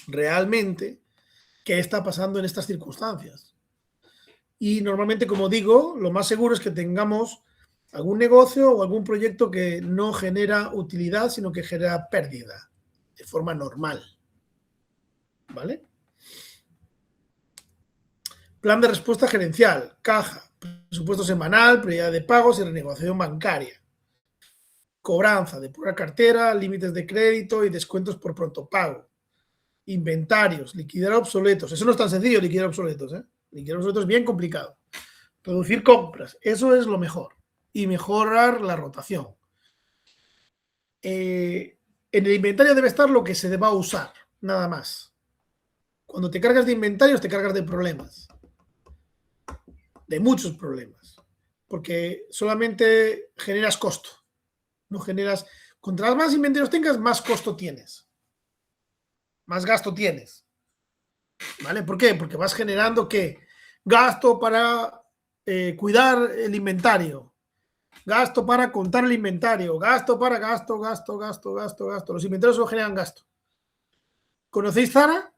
[SPEAKER 1] realmente qué está pasando en estas circunstancias. Y normalmente, como digo, lo más seguro es que tengamos algún negocio o algún proyecto que no genera utilidad, sino que genera pérdida de forma normal. ¿Vale? Plan de respuesta gerencial, caja, presupuesto semanal, prioridad de pagos y renegociación bancaria. Cobranza de pura cartera, límites de crédito y descuentos por pronto pago. Inventarios, liquidar obsoletos. Eso no es tan sencillo, liquidar obsoletos. Liquidar obsoletos es bien complicado. Reducir compras, eso es lo mejor. Y mejorar la rotación. En el inventario debe estar lo que se va a usar, nada más. Cuando te cargas de inventarios, te cargas de problemas. De muchos problemas. Porque solamente generas costo. No generas... Contra más inventarios tengas, más costo tienes. Más gasto tienes. ¿Vale? ¿Por qué? Porque vas generando ¿qué? Gasto para cuidar el inventario. Gasto para contar el inventario. Gasto para gasto. Los inventarios solo generan gasto. ¿Conocéis Zara?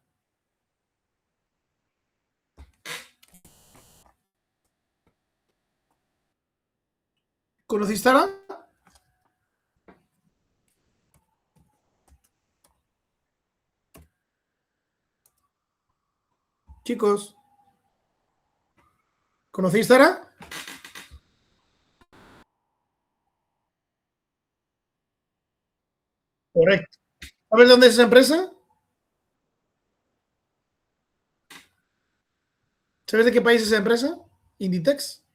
[SPEAKER 1] ¿Conocéis Zara? Chicos, ¿conocéis Zara? Correcto. ¿Sabes dónde es esa empresa? ¿Sabes de qué país es esa empresa? Inditex.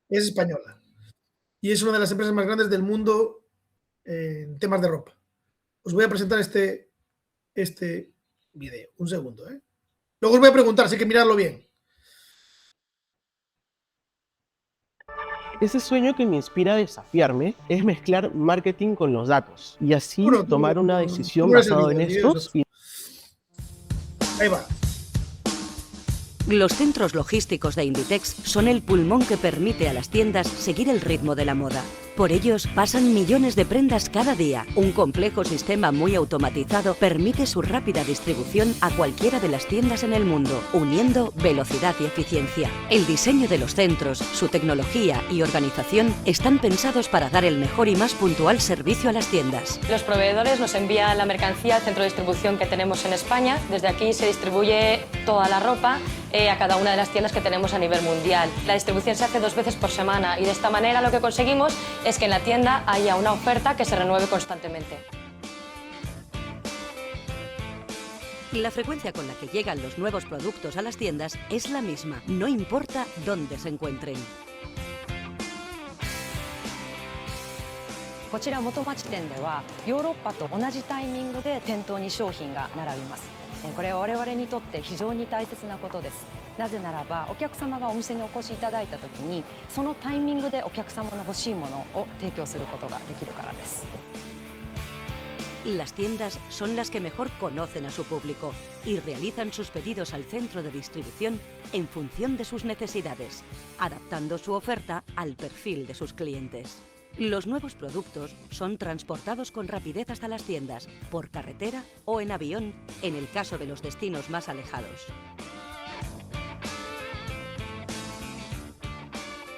[SPEAKER 1] Es española. Y es una de las empresas más grandes del mundo en temas de ropa. Os voy a presentar este video. Un segundo, ¿eh? Luego os voy a preguntar, así que miradlo bien.
[SPEAKER 7] Ese sueño que me inspira a desafiarme es mezclar marketing con los datos y así tomar una decisión basada en estos.
[SPEAKER 1] Ahí va.
[SPEAKER 8] Los centros logísticos de Inditex son el pulmón que permite a las tiendas seguir el ritmo de la moda. Por ellos pasan millones de prendas cada día. Un complejo sistema muy automatizado permite su rápida distribución a cualquiera de las tiendas en el mundo, uniendo velocidad y eficiencia. El diseño de los centros, su tecnología y organización están pensados para dar el mejor y más puntual servicio a las tiendas.
[SPEAKER 9] Los proveedores nos envían la mercancía al centro de distribución que tenemos en España. Desde aquí se distribuye toda la ropa a cada una de las tiendas que tenemos a nivel mundial. La distribución se hace 2 veces por semana y de esta manera lo que conseguimos es que en la tienda haya una oferta que se renueve constantemente.
[SPEAKER 8] La frecuencia con la que llegan los nuevos productos a las tiendas es la misma, no importa dónde se encuentren.
[SPEAKER 9] こちら元町店ではヨーロッパと同じタイミングで店頭に商品が並びます。これは我々にとって非常に大切なことです。
[SPEAKER 10] なぜならばお客様がお店にお越しいただいた時にそのタイミングでお客様の欲しいものを提供することができるからです。
[SPEAKER 8] Las tiendas son las que mejor conocen a su público y realizan sus pedidos al centro de distribución en función de sus necesidades, adaptando su oferta al perfil de sus clientes. Los nuevos productos son transportados con rapidez hasta las tiendas, por carretera o en avión, en el caso de los destinos más alejados.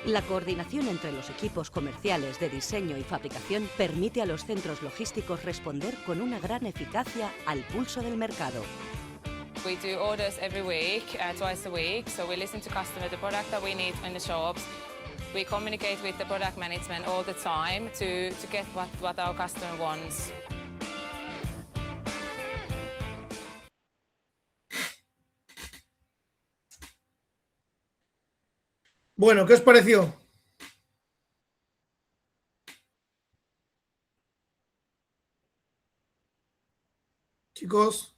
[SPEAKER 8] La coordinación entre los equipos comerciales de diseño y fabricación permite a los centros logísticos responder con una gran eficacia al pulso del mercado.
[SPEAKER 11] We do orders every week, twice a week, so we listen to customers, the product that we need in the shops. We communicate with the product management all the time to get what our customer wants.
[SPEAKER 1] Bueno, ¿qué os pareció? Chicos,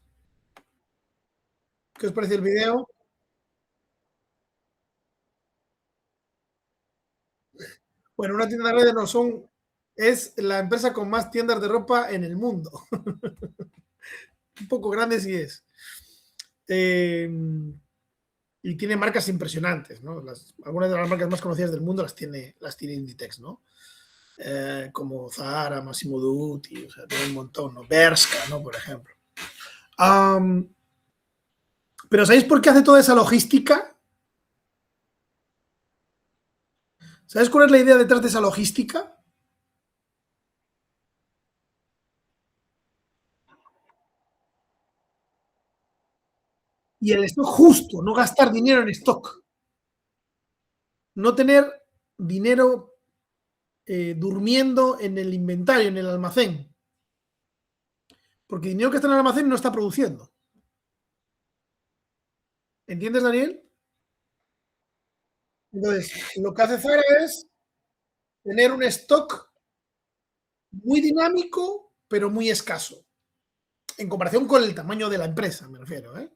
[SPEAKER 1] ¿qué os pareció el video? Bueno, una tienda de redes no son, es la empresa con más tiendas de ropa en el mundo. Un poco grande sí es. Y tiene marcas impresionantes, ¿no? Algunas de las marcas más conocidas del mundo las tiene Inditex, ¿no? Como Zara, Massimo Dutti, o sea, tiene un montón, ¿no? Bershka, ¿no? Por ejemplo. Pero ¿sabéis por qué hace toda esa logística? ¿Sabéis cuál es la idea detrás de esa logística? Y el stock justo, no gastar dinero en stock. No tener dinero durmiendo en el inventario, en el almacén. Porque el dinero que está en el almacén no está produciendo. ¿Entiendes, Daniel? Entonces, lo que hace Zara es tener un stock muy dinámico, pero muy escaso. En comparación con el tamaño de la empresa, me refiero, ¿eh?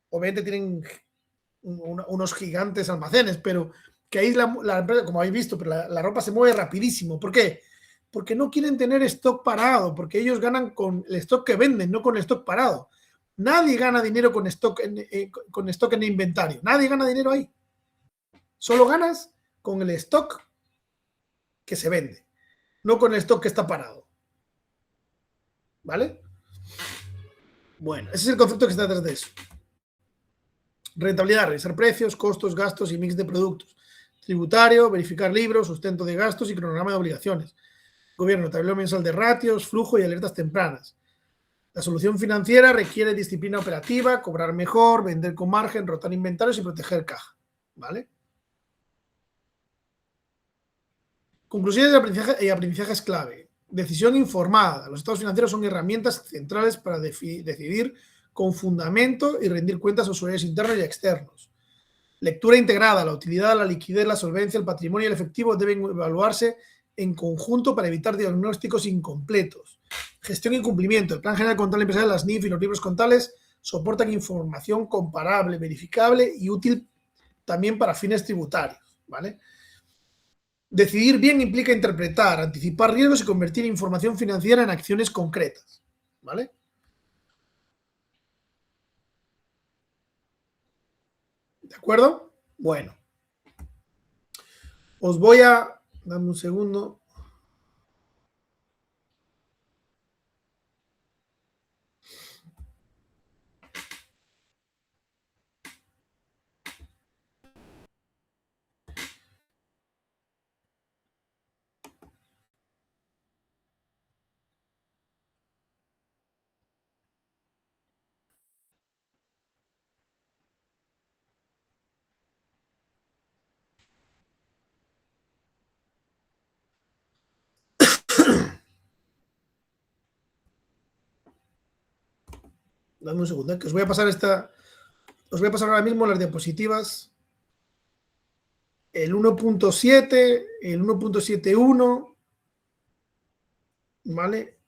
[SPEAKER 1] Obviamente tienen unos gigantes almacenes, pero que ahí la empresa, como habéis visto, pero la ropa se mueve rapidísimo. ¿Por qué? Porque no quieren tener stock parado, porque ellos ganan con el stock que venden, no con el stock parado. Nadie gana dinero con stock en inventario. Nadie gana dinero ahí. Solo ganas con el stock que se vende, no con el stock que está parado. ¿Vale? Bueno, ese es el concepto que está detrás de eso. Rentabilidad, revisar precios, costos, gastos y mix de productos. Tributario, verificar libros, sustento de gastos y cronograma de obligaciones. Gobierno, tablero mensual de ratios, flujo y alertas tempranas. La solución financiera requiere disciplina operativa, cobrar mejor, vender con margen, rotar inventarios y proteger caja. ¿Vale? Conclusiones y aprendizajes clave. Decisión informada. Los estados financieros son herramientas centrales para decidir con fundamento y rendir cuentas a usuarios internos y externos. Lectura integrada. La utilidad, la liquidez, la solvencia, el patrimonio y el efectivo deben evaluarse en conjunto para evitar diagnósticos incompletos. Gestión y cumplimiento. El Plan General Contable Empresarial, las NIF y los libros contables soportan información comparable, verificable y útil también para fines tributarios. ¿Vale? Decidir bien implica interpretar, anticipar riesgos y convertir información financiera en acciones concretas. ¿Vale? ¿De acuerdo? Bueno. Os voy a... Dame un segundo. Dame un segundo, que os voy a pasar os voy a pasar ahora mismo las diapositivas. El 1.7, el 1.71, ¿vale?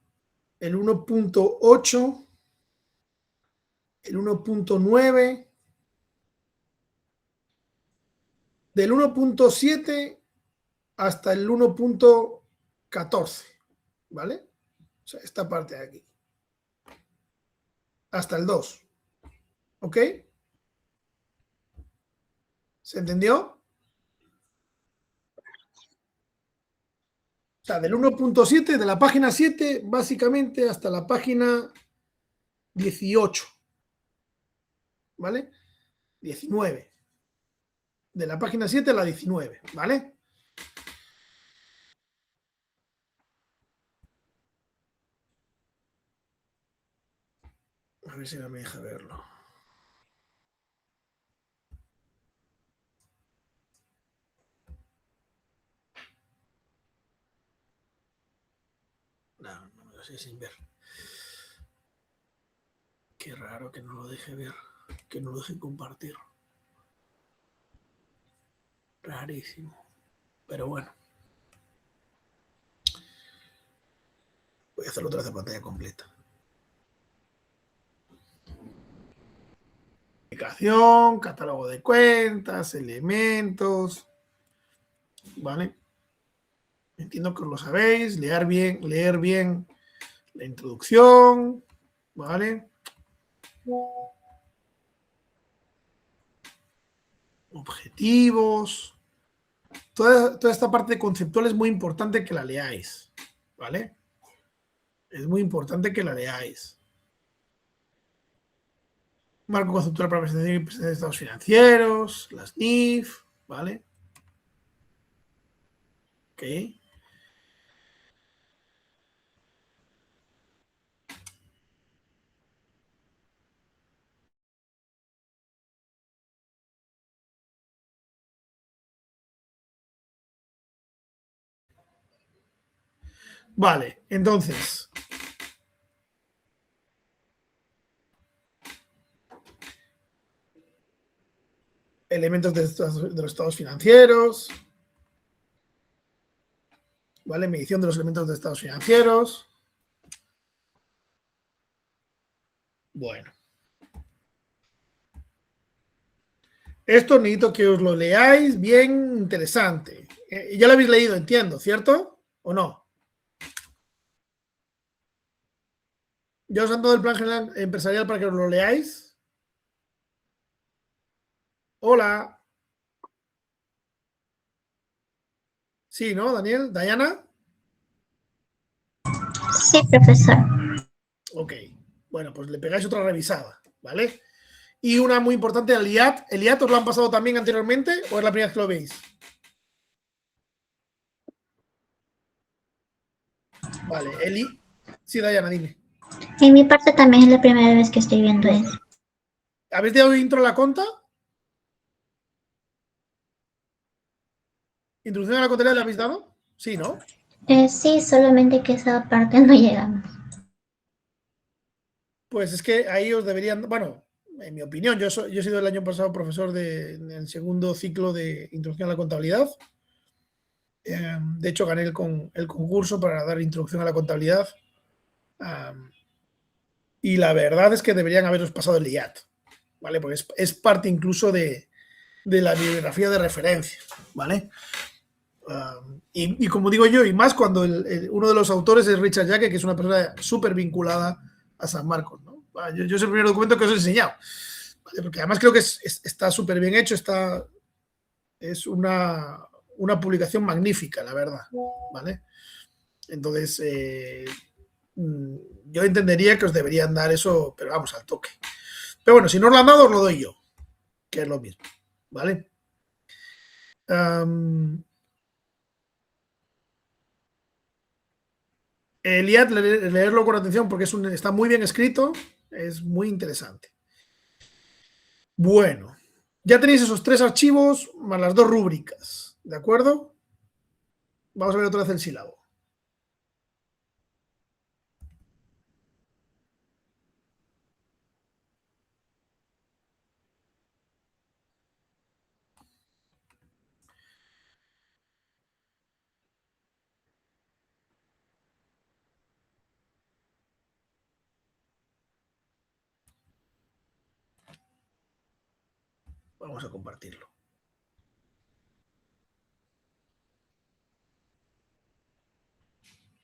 [SPEAKER 1] El 1.8, el 1.9, del 1.7 hasta el 1.14, ¿vale? O sea, esta parte de aquí. Hasta el 2. ¿Ok? ¿Se entendió? O sea, del 1.7, de la página 7, básicamente hasta la página 18. ¿Vale? 19. De la página 7 a la 19, ¿vale? A ver si no me deja verlo. No, no me lo sé sin ver. Qué raro que no lo deje ver, que no lo deje compartir. Rarísimo. Pero bueno. Voy a hacerlo otra vez en pantalla completa. Aplicación, catálogo de cuentas, elementos. ¿Vale? Entiendo que lo sabéis. Leer bien la introducción. ¿Vale? Objetivos. Toda esta parte conceptual es muy importante que la leáis. ¿Vale? Es muy importante que la leáis. Marco conceptual para presentación y presentación de estados financieros, las NIF, ¿vale? Ok. Vale, entonces. Elementos de los estados financieros. ¿Vale? Medición de los elementos de estados financieros. Bueno. Esto necesito que os lo leáis bien interesante. Ya lo habéis leído, entiendo, ¿cierto? ¿O no? ¿Ya os han dado el plan general empresarial para que os lo leáis? Hola. Sí, ¿no, Daniel? ¿Diana?
[SPEAKER 2] Sí, profesor.
[SPEAKER 1] Ok. Bueno, pues le pegáis otra revisada, ¿vale? Y una muy importante, el IAT. ¿El IAT os lo han pasado también anteriormente o es la primera vez que lo veis? Vale, Eli. Sí, Dayana, dime.
[SPEAKER 2] En mi parte también es la primera vez que estoy viendo eso.
[SPEAKER 1] ¿Habéis dado intro a la conta? ¿Introducción a la contabilidad la habéis dado? Sí, ¿no?
[SPEAKER 2] Sí, solamente que esa parte no llegamos.
[SPEAKER 1] Pues es que ahí os deberían, bueno, en mi opinión, yo he sido el año pasado profesor en el segundo ciclo de introducción a la contabilidad. De hecho, gané el concurso para dar introducción a la contabilidad. Y la verdad es que deberían haberos pasado el IAT, ¿vale? Porque es parte incluso de la bibliografía de referencia, ¿vale? Y como digo yo, y más cuando uno de los autores es Richard Jacque, que es una persona súper vinculada a San Marcos, ¿no? Yo es el primer documento que os he enseñado, ¿vale? Porque además creo que está súper bien hecho, es una publicación magnífica, la verdad, ¿vale? Entonces, yo entendería que os deberían dar eso, pero vamos, al toque. Pero bueno, si no os lo han dado, os lo doy yo, que es lo mismo, ¿vale? El IAT, leerlo con atención porque está muy bien escrito, es muy interesante. Bueno, ya tenéis esos 3 archivos más las 2 rúbricas, ¿de acuerdo? Vamos a ver otra vez el sílabo. Vamos a compartirlo.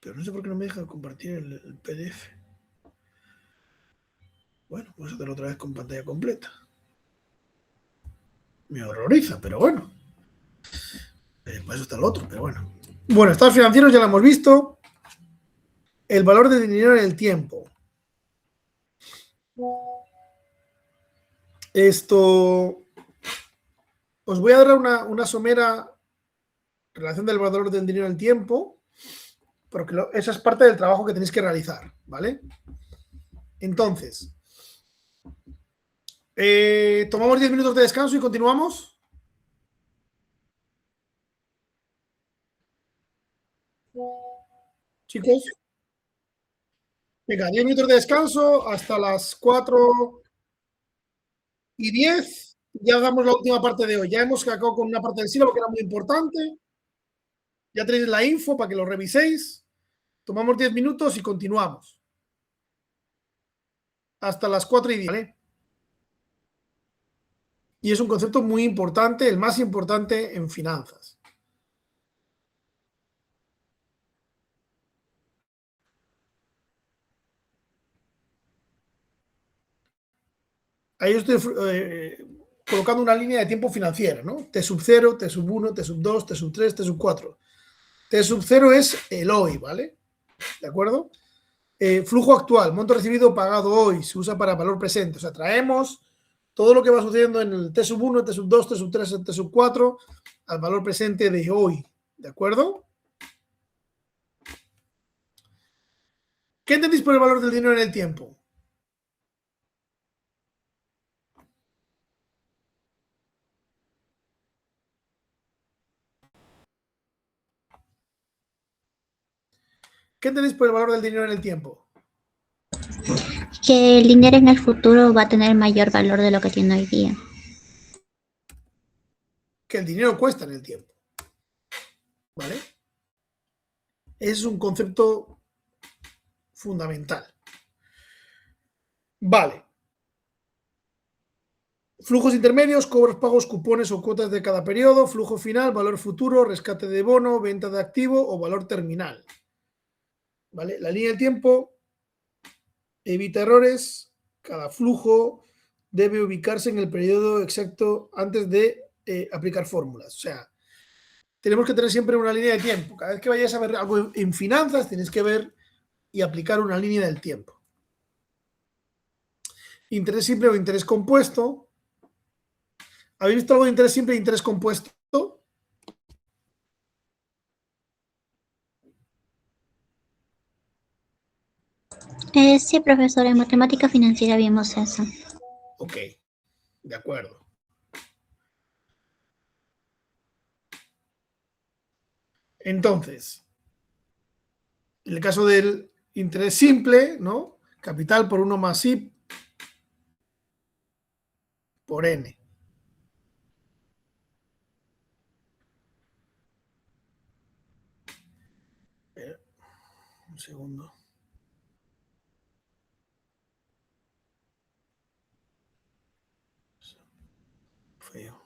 [SPEAKER 1] Pero no sé por qué no me deja compartir el PDF. Bueno, pues hacerlo otra vez con pantalla completa. Me horroriza, pero bueno. Para eso está el otro, pero bueno. Bueno, estados financieros ya lo hemos visto. El valor del dinero en el tiempo. Esto... Os voy a dar una somera relación del valor del dinero en el tiempo, porque esa es parte del trabajo que tenéis que realizar, ¿vale? Entonces, tomamos 10 minutos de descanso y continuamos. Chicos. Venga, 10 minutos de descanso hasta las 4:10. Ya damos la última parte de hoy. Ya hemos acabado con una parte del sílabo que era muy importante. Ya tenéis la info para que lo reviséis. Tomamos 10 minutos y continuamos. Hasta las 4:10, ¿vale? Y es un concepto muy importante, el más importante en finanzas. Ahí estoy colocando una línea de tiempo financiera, ¿no? T sub 0, T sub 1, T sub 2, T sub 3, T sub 4. T sub 0 es el hoy, ¿vale? ¿De acuerdo? Flujo actual, monto recibido pagado hoy, se usa para valor presente. O sea, traemos todo lo que va sucediendo en el T sub 1, T sub 2, T sub 3, T sub 4 al valor presente de hoy. ¿De acuerdo? ¿Qué entendéis por el valor del dinero en el tiempo? ¿Qué entendéis por el valor del dinero en el tiempo?
[SPEAKER 2] Que el dinero en el futuro va a tener mayor valor de lo que tiene hoy día.
[SPEAKER 1] Que el dinero cuesta en el tiempo. ¿Vale? Es un concepto fundamental. Vale. Flujos intermedios, cobros, pagos, cupones o cuotas de cada periodo, flujo final, valor futuro, rescate de bono, venta de activo o valor terminal. ¿Vale? La línea del tiempo evita errores. Cada flujo debe ubicarse en el periodo exacto antes de aplicar fórmulas. O sea, tenemos que tener siempre una línea de tiempo. Cada vez que vayáis a ver algo en finanzas, tenéis que ver y aplicar una línea del tiempo. Interés simple o interés compuesto. ¿Habéis visto algo de interés simple e interés compuesto?
[SPEAKER 2] Sí, profesor, en matemática financiera vimos eso.
[SPEAKER 1] Ok, de acuerdo. Entonces, en el caso del interés simple, ¿no? Capital por 1 más I por N. Un segundo. Feo.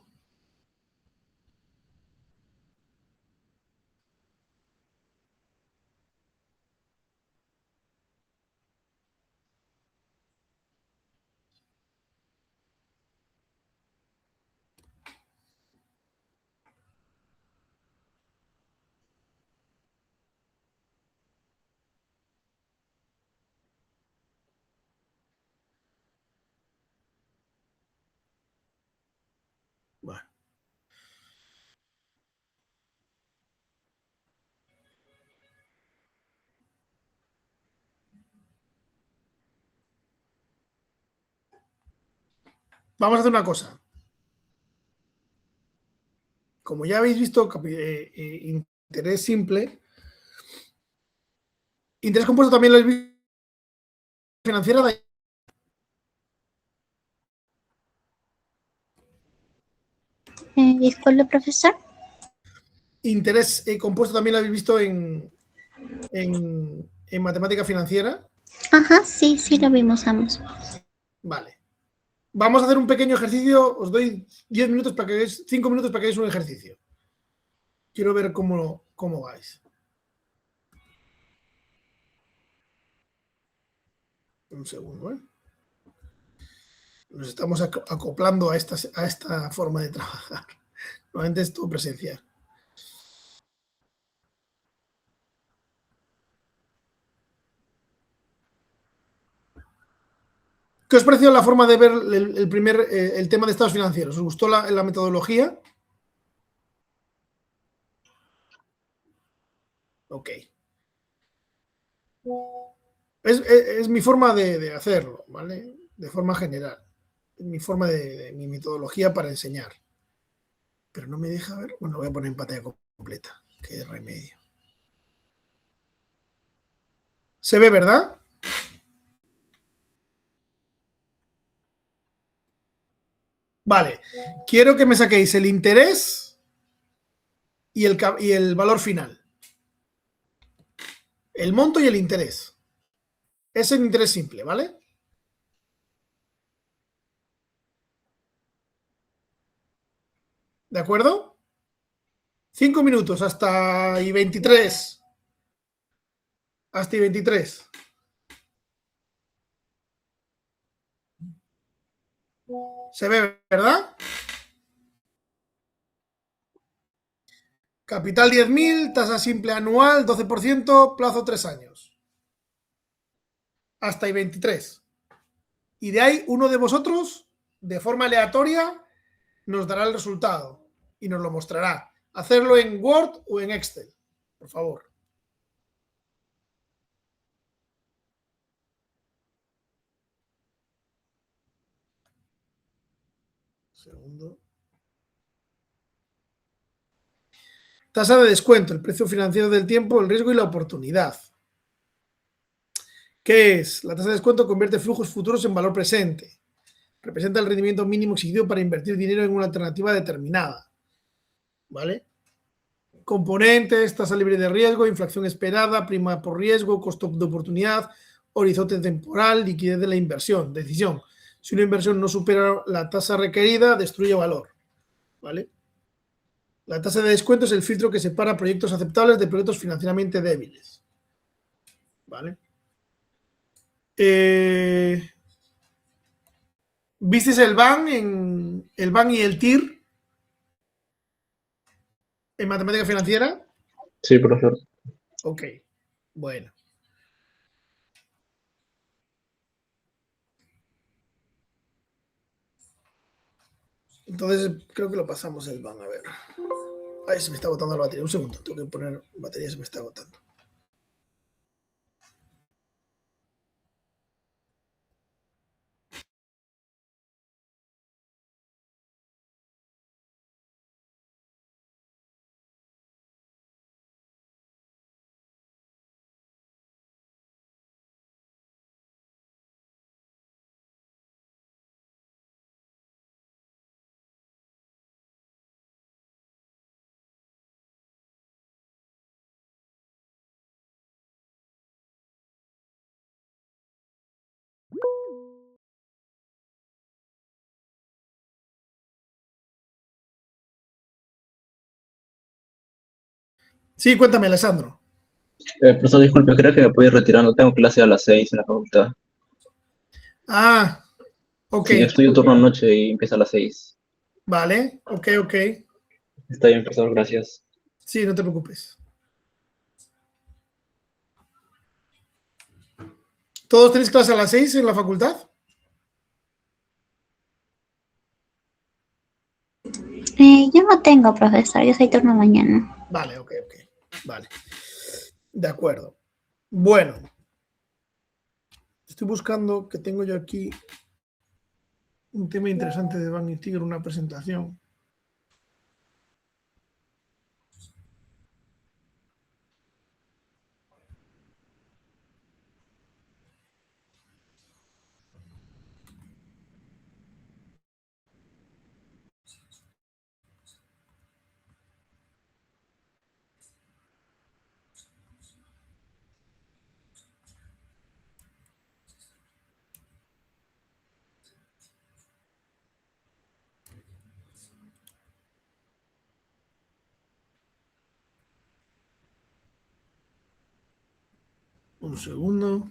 [SPEAKER 1] Bueno. Vamos a hacer una cosa. Como ya habéis visto, interés simple, interés compuesto también lo habéis visto financiera.
[SPEAKER 2] Disculpe, profesor.
[SPEAKER 1] Interés compuesto también lo habéis visto en matemática financiera.
[SPEAKER 2] Ajá, sí, sí lo vimos ambos.
[SPEAKER 1] Vale. Vamos a hacer un pequeño ejercicio. Os doy 10 minutos para que hagáis, 5 minutos para que hagáis un ejercicio. Quiero ver cómo vais. Un segundo, ¿eh? Nos estamos acoplando a esta forma de trabajar. Normalmente es todo presencial. ¿Qué os pareció la forma de ver el tema de estados financieros? ¿Os gustó la metodología? Ok. Es mi forma de hacerlo, ¿vale? De forma general. Es mi forma mi metodología para enseñar. Pero no me deja ver. Bueno, voy a poner en pantalla completa. Qué remedio. ¿Se ve, verdad? Vale. Quiero que me saquéis el interés y el valor final. El monto y el interés. Es el interés simple, ¿vale? ¿De acuerdo? 5 minutos hasta y 23. Hasta y 23. ¿Se ve, verdad? Capital 10.000, tasa simple anual 12%, plazo 3 años. Hasta y 23. Y de ahí uno de vosotros, de forma aleatoria, nos dará el resultado y nos lo mostrará. Hacerlo en Word o en Excel, por favor. Segundo. Tasa de descuento, el precio financiero del tiempo, el riesgo y la oportunidad. ¿Qué es? La tasa de descuento convierte flujos futuros en valor presente. Representa el rendimiento mínimo exigido para invertir dinero en una alternativa determinada. ¿Vale? Componentes, tasa libre de riesgo, inflación esperada, prima por riesgo, costo de oportunidad, horizonte temporal, liquidez de la inversión. Decisión. Si una inversión no supera la tasa requerida, destruye valor. ¿Vale? La tasa de descuento es el filtro que separa proyectos aceptables de proyectos financieramente débiles. ¿Vale? ¿Visteis el BAN y el TIR en matemática financiera?
[SPEAKER 5] Sí, profesor.
[SPEAKER 1] Ok, bueno. Entonces creo que lo pasamos el BAN, a ver. Ay, se me está agotando la batería. Un segundo, tengo que poner batería, se me está agotando. Sí, cuéntame, Alessandro.
[SPEAKER 5] Profesor, disculpe, creo que me puedo ir retirando. Tengo clase a las 6 en la facultad.
[SPEAKER 1] Ah, ok.
[SPEAKER 5] Sí, estudio turno noche y empieza a las 6.
[SPEAKER 1] Vale, ok.
[SPEAKER 5] Está bien, profesor, gracias.
[SPEAKER 1] Sí, no te preocupes. ¿Todos tenéis clase a las 6 en la facultad?
[SPEAKER 2] Yo no tengo, profesor, yo soy turno mañana.
[SPEAKER 1] Vale, ok. Vale. De acuerdo. Bueno. Estoy buscando que tengo yo aquí un tema interesante de Ban y Tigre, una presentación. Un segundo.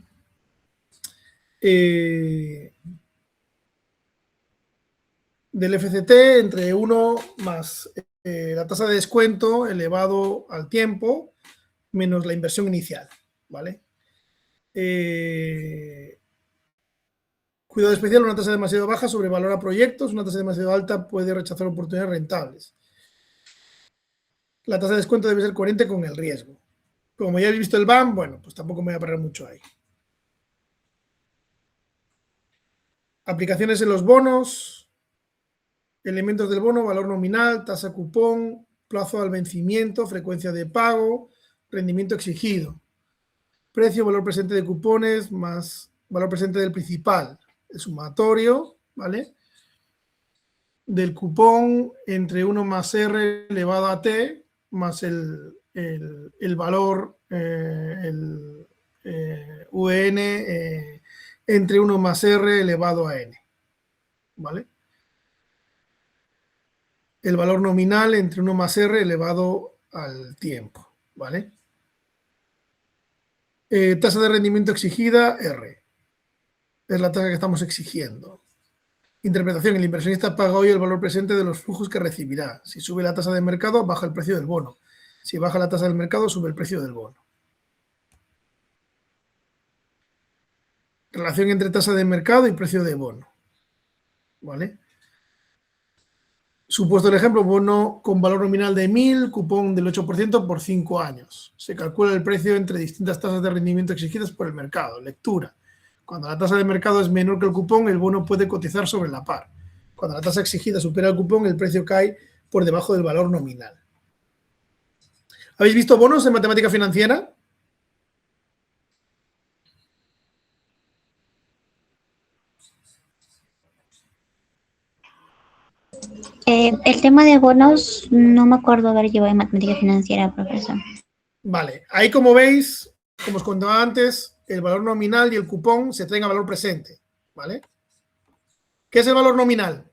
[SPEAKER 1] del FCT entre 1 más la tasa de descuento elevado al tiempo menos la inversión inicial, ¿vale? Cuidado especial, una tasa demasiado baja sobrevalora proyectos, una tasa demasiado alta puede rechazar oportunidades rentables. La tasa de descuento debe ser coherente con el riesgo. Como ya habéis visto el BAM, bueno, pues tampoco me voy a parar mucho ahí. Aplicaciones en los bonos, elementos del bono, valor nominal, tasa cupón, plazo al vencimiento, frecuencia de pago, rendimiento exigido. Precio, valor presente de cupones más valor presente del principal. El sumatorio, ¿vale? Del cupón entre 1 más R elevado a T más el valor, UN entre 1 más R elevado a N, ¿vale? El valor nominal entre 1 más R elevado al tiempo, ¿vale? Tasa de rendimiento exigida, R. Es la tasa que estamos exigiendo. Interpretación. El inversionista paga hoy el valor presente de los flujos que recibirá. Si sube la tasa de mercado, baja el precio del bono. Si baja la tasa del mercado, sube el precio del bono. Relación entre tasa de mercado y precio de bono. ¿Vale? Supuesto el ejemplo, bono con valor nominal de 1.000, cupón del 8% por 5 años. Se calcula el precio entre distintas tasas de rendimiento exigidas por el mercado. Lectura. Cuando la tasa de mercado es menor que el cupón, el bono puede cotizar sobre la par. Cuando la tasa exigida supera el cupón, el precio cae por debajo del valor nominal. ¿Habéis visto bonos en matemática financiera?
[SPEAKER 2] El tema de bonos no me acuerdo haber llevado en matemática financiera, profesor.
[SPEAKER 1] Vale, ahí como veis, como os contaba antes, el valor nominal y el cupón se traen a valor presente, ¿vale? ¿Qué es el valor nominal?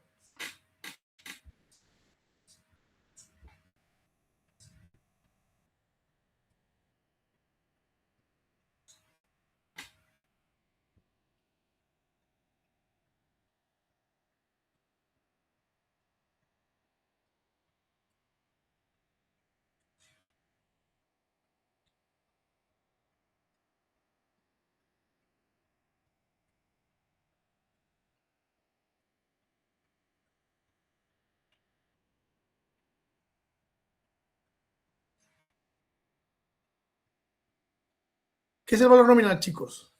[SPEAKER 1] ¿Qué es el valor nominal, chicos?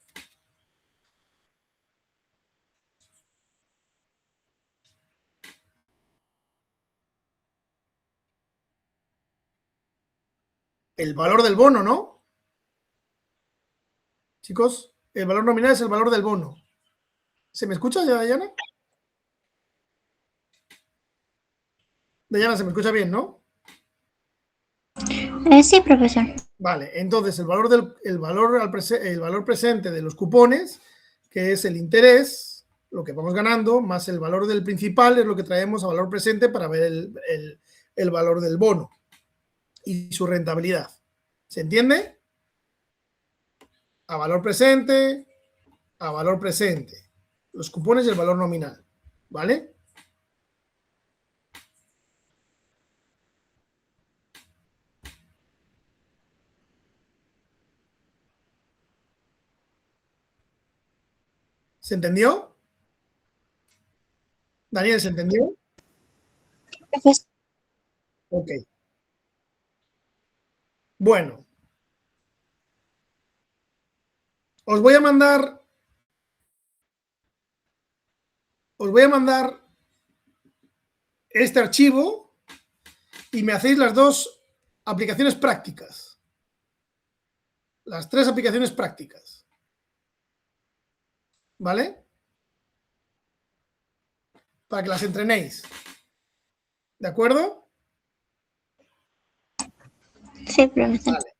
[SPEAKER 1] El valor del bono, ¿no? Chicos, el valor nominal es el valor del bono. ¿Se me escucha ya, Dayana? Dayana, se me escucha bien, ¿no?
[SPEAKER 2] Sí, profesor.
[SPEAKER 1] Vale, entonces el valor presente de los cupones, que es el interés, lo que vamos ganando, más el valor del principal es lo que traemos a valor presente para ver el valor del bono y su rentabilidad. ¿Se entiende? A valor presente, a valor presente. Los cupones y el valor nominal. ¿Vale? ¿Se entendió? Daniel, ¿se entendió? Ok. Bueno. Os voy a mandar este archivo y me hacéis las dos aplicaciones prácticas. Las 3 aplicaciones prácticas. ¿Vale? Para que las entrenéis. ¿De acuerdo?
[SPEAKER 2] Sí, profesor.
[SPEAKER 1] Vale.